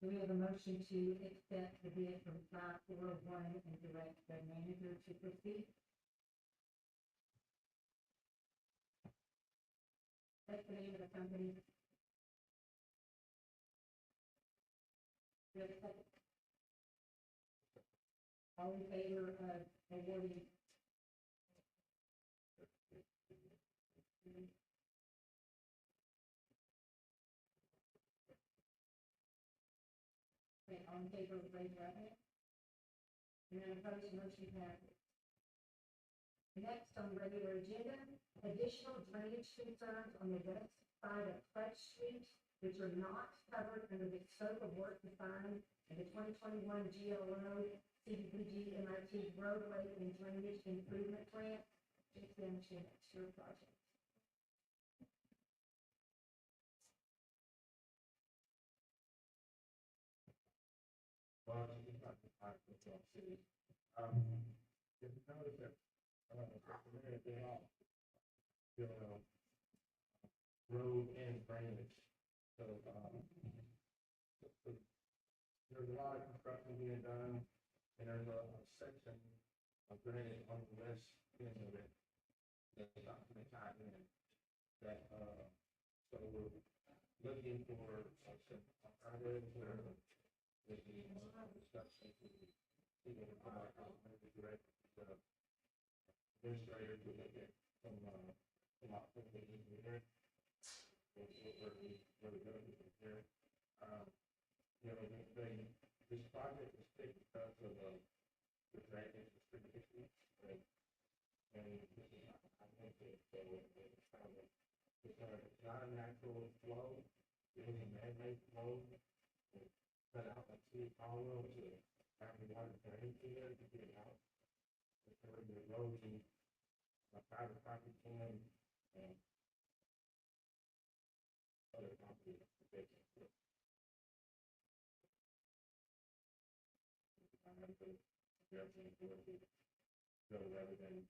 Do we have a motion to accept the bid from 5401 and direct the manager to proceed? That's the name of the company. Do we have a second? All in favor of awarding? Okay, all in favor of raise your hand. And then opposed, motion passes. Next on the regular agenda, additional drainage concerns on the west side of Clutch Street, which are not covered under the scope of work defined in the 2021 GLO CDBG MIT roadway and drainage improvement grant. It's been your project. Well, I think about the part of the city. If you notice that, we're gonna get off the, road and drainage. So, there's a lot of construction being done, and there's a section of drainage on the west end of it that's not gonna tie in. That, so we're looking for some alternatives where there's a lot of discussion to, maybe direct the administrator to look at some opportunities in here. Where we're going to be here. You know, this project is big because of the drainage restriction. And this is not, I think it's kind of, it's not a natural flow. It is a man-made flow. Cut out like City Caldwell to have the water drain through there to get it out. It's where the erosion, private property can, and other property. Rather than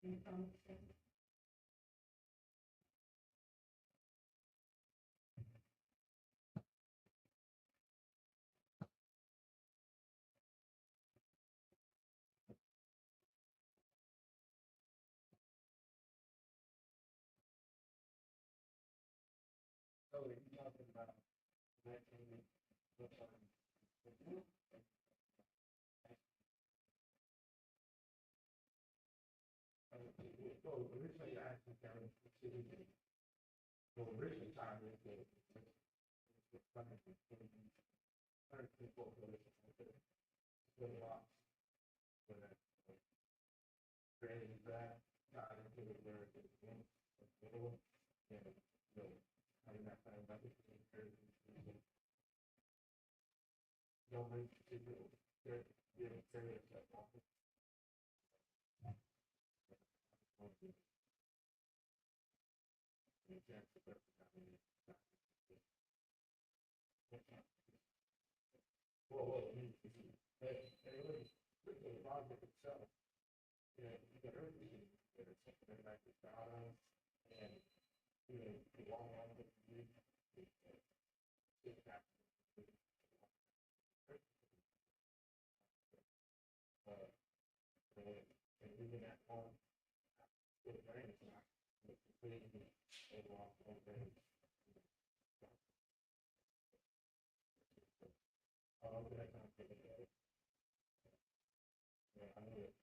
Any comments? So if you're talking about making so originally I asked the county city, so originally time is the lots. So that drainage that not into the where it's in the middle, and so having that kind of method to encourage no make people get curious that office. Well, I mean, the project itself, you know, you got everything that it's something like the data and, you know, the long run of the and even that one, with the drainage, it's completely overall, that kind of thing. Yeah, I know it.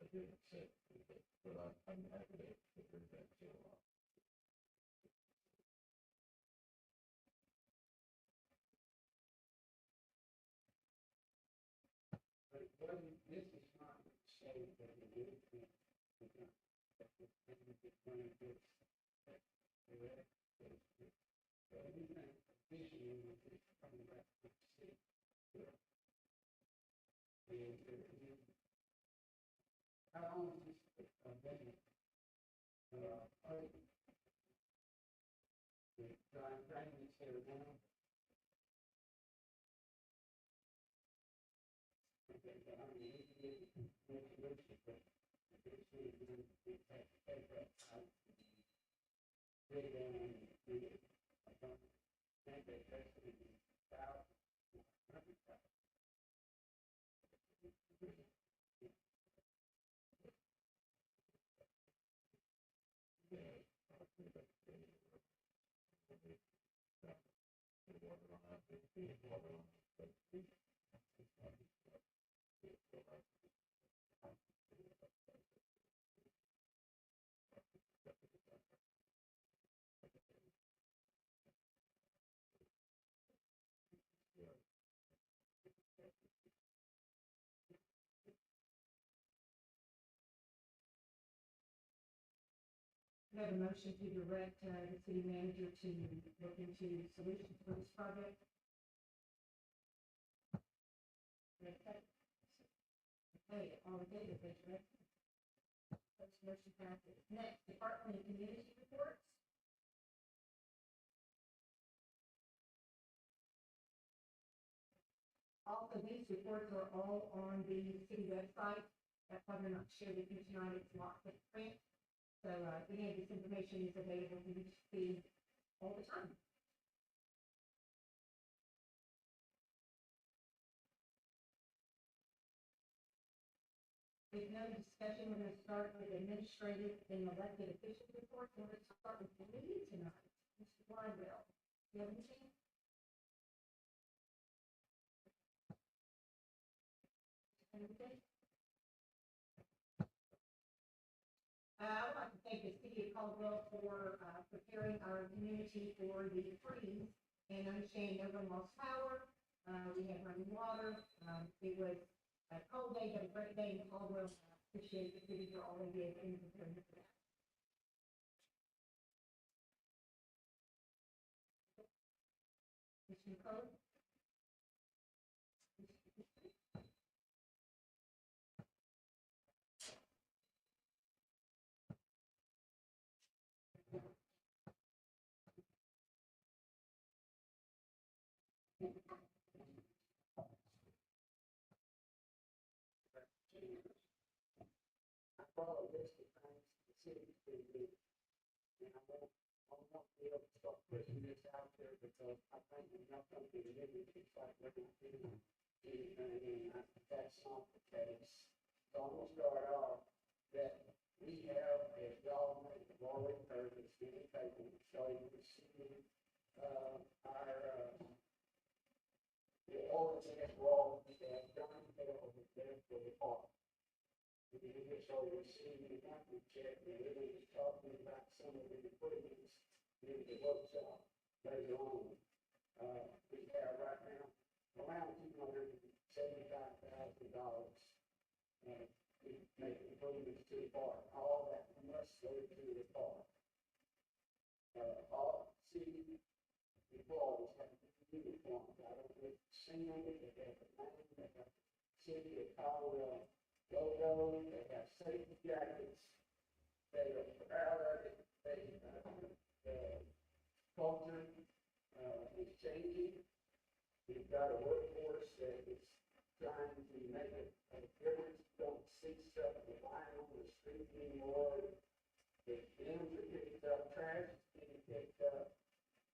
I didn't say, but I'm happy to figure that too. But it wasn't, this is not saying that it is. How long is this been? John Franklin is here now. Okay, but I mean, we can get resolution, but it's really good to take that out. Dig down and do it. I don't think that that's gonna be out. We have a motion to direct, the city manager to look into solutions for this project. Okay, all in favor, please, right? Motion passes. Next, Department of Community Reports. Also, these reports are all on the city website. That's why they're not shared with you tonight, it's locked in print. So, again, this information is available for you to see all the time. With no discussion, we're going to start with administrative and elected officials reports. We're going to start with Lee tonight. Mr. Caldwell, do you have anything? Anything? I would like to thank the city of Caldwell for preparing our community for the freeze and understanding no one lost power. We had running water. It was a cold day, but a great day in Caldwell. Appreciate the city for all they did in preparing for that. Mr. Cole? I follow this things the city's been doing. And I won't be able to start pushing this out there because I think we're not going to be living just like we're not doing anything, and that's not the case. So I'm gonna start off that we have, as y'all may have already heard, it's been a paper, so you can see, the ordinance law that John Hill was there for the park. And then we show you see the monthly check, and then we was talking about some of the improvements in the workshop later on. We have right now around $275,000. To make improvements to the park. All that must go to the park. All city employees have uniforms. I don't know if you've seen them, they have the name, they have the city of Caldwell logo, they have safety jackets. They are proud of it. The culture is changing. We've got a workforce that is trying to make a difference. Don't see stuff lying on the street anymore. The bins are picked up, trash is being picked up.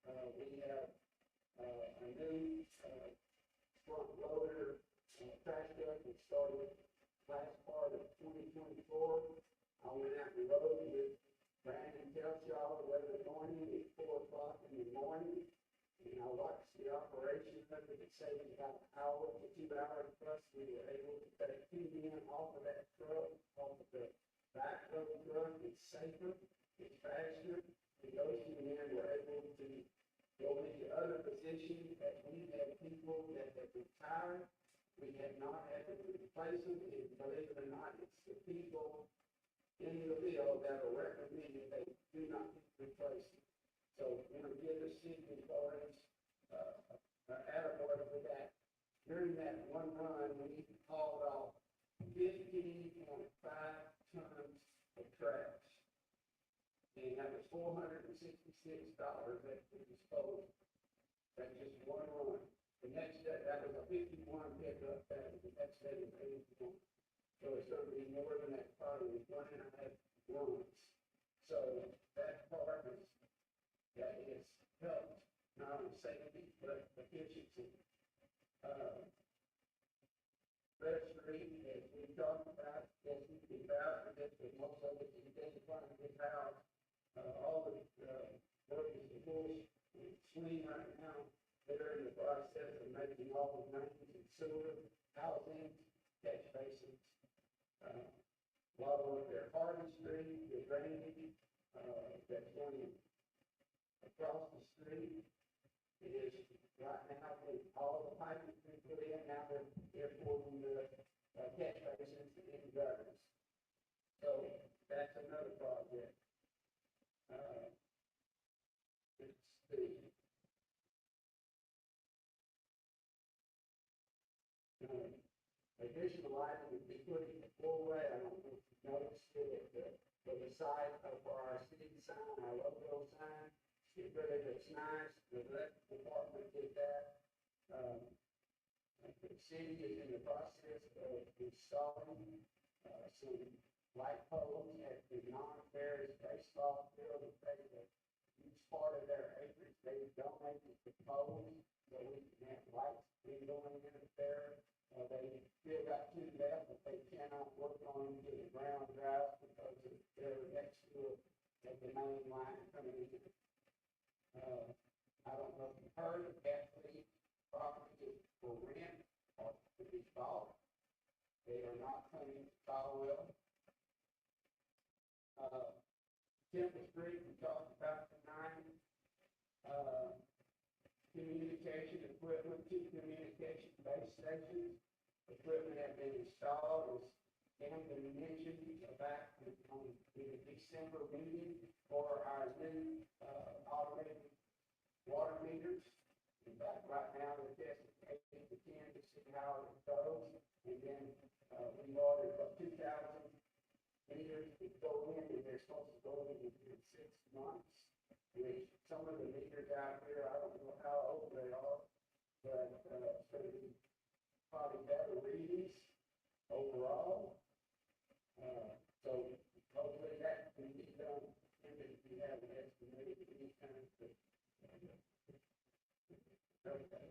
We have a new front loader trash truck that started last part of 2024. I went out the road with Brandon Telshaw the other morning at 4:00 in the morning. And I watched the operation of it. It saved about an hour to 2 hours plus. We were able to take 2 men off of that truck, off the in the bill that are recommended they do not need replacement. So we're gonna give the city authorities, attaboy for that. During that one run, we hauled off 15.5 tons of trash. And that was $466 that we disposed. That's just one run. The next day, that was a 51 pickup, the next day was 81. So it's gonna be more than that, probably 1.5 runs. So that part is, that is helped, not only safety, but efficiency. Red Street, as we talked about, as we devour, that most of it is in front of this house. All the, work is in full swing right now. They're in the process of making all the drains and sewer, housing, catch basins. A lot of work there. Hardy Street, the drainage, that's going across the street. It is right now, all the piping has been put in, now they're pouring the catch basins and gutters. So that's another project. It's the additional item would be putting the four-way, I don't know if you noticed it, but the side of our city sign, our logo sign, it really looks nice, the electric department did that. The city is in the process of installing, some light poles at the non-Ferris baseball field, each part of their acreage, they donated the poles, so we can have lights going in there. They still got two left, but they cannot work on them to the ground drought because they're next to it at the main line coming in. I don't know if you've heard of Kathleen property for rent or to be bought. They are not coming to Caldwell. Temple Street, we talked about tonight. Communication equipment, two communication base stations. Equipment have been installed, as Camden mentioned, back in the December meeting for our new, automated water meters. In fact, right now, they're testing 8 to 10 to see how it goes. And then, we ordered about 2,000 meters to go in, and they're supposed to go in 6 months. Which some of the meters out here, I don't know how old they are, but, it's gonna be probably better readings overall. So hopefully that can be done, and if we have an estimated any kind of, okay.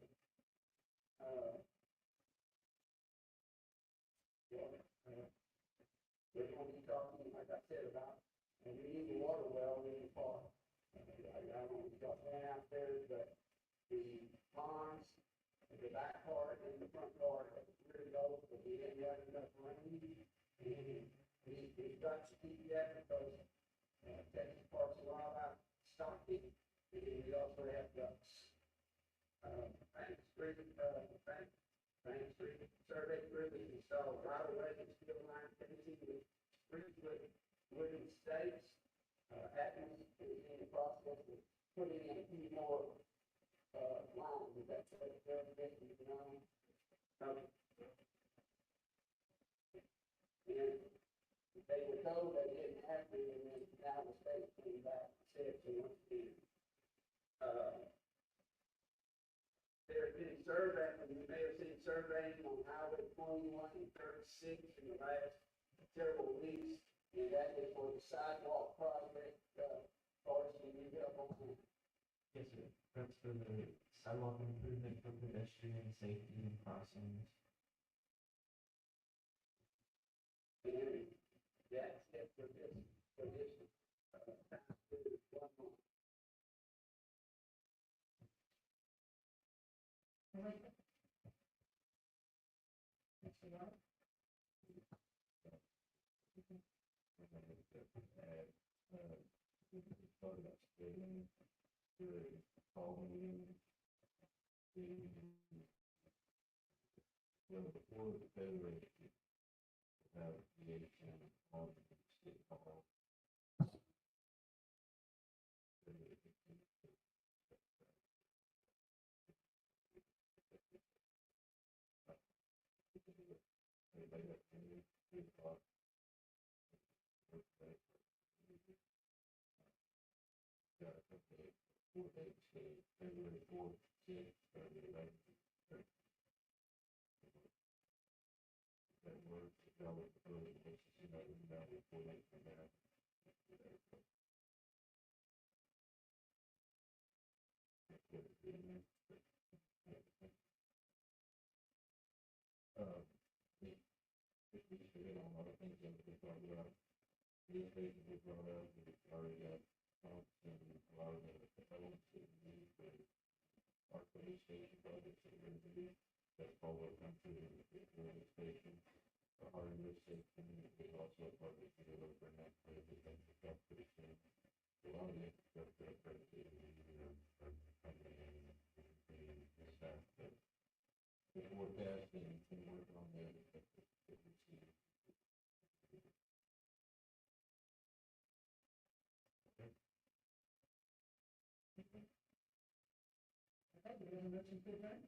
We're going to be talking, like I said, about, and we need the water well in the park. I don't know if you got that out there, but the ponds, the back part and the front part are really low, but we didn't have enough rain. And we've got to keep that because, Texas Parks and Wildlife stocked it, and we also have ducks. Bank Street, Bank Street survey crew is installed right away in steel line fencing with 3-foot wooden stakes. Atkins is in the process of putting in a few more lines. Is that correct? You know? Okay. And they were told they didn't have to, and then now the state came back and said so once again. There's been surveying, and you may have seen surveying on Highway 21 and 36 in the last several weeks, and that is for the sidewalk project, Forrest, can you help on that? Yes, sir. That's for the sidewalk improvement for pedestrian safety and crossings. And that's it for this, one more. Before the Federation, without creation of state hall. Okay, do we have a motion to adjourn?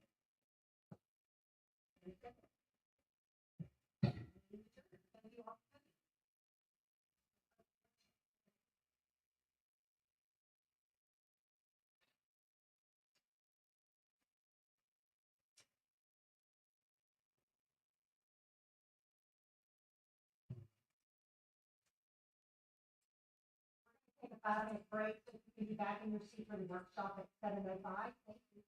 Any second? Thank you all. Take a 5-minute break, so you can be back in your seat for the workshop at 7:05. Thank you.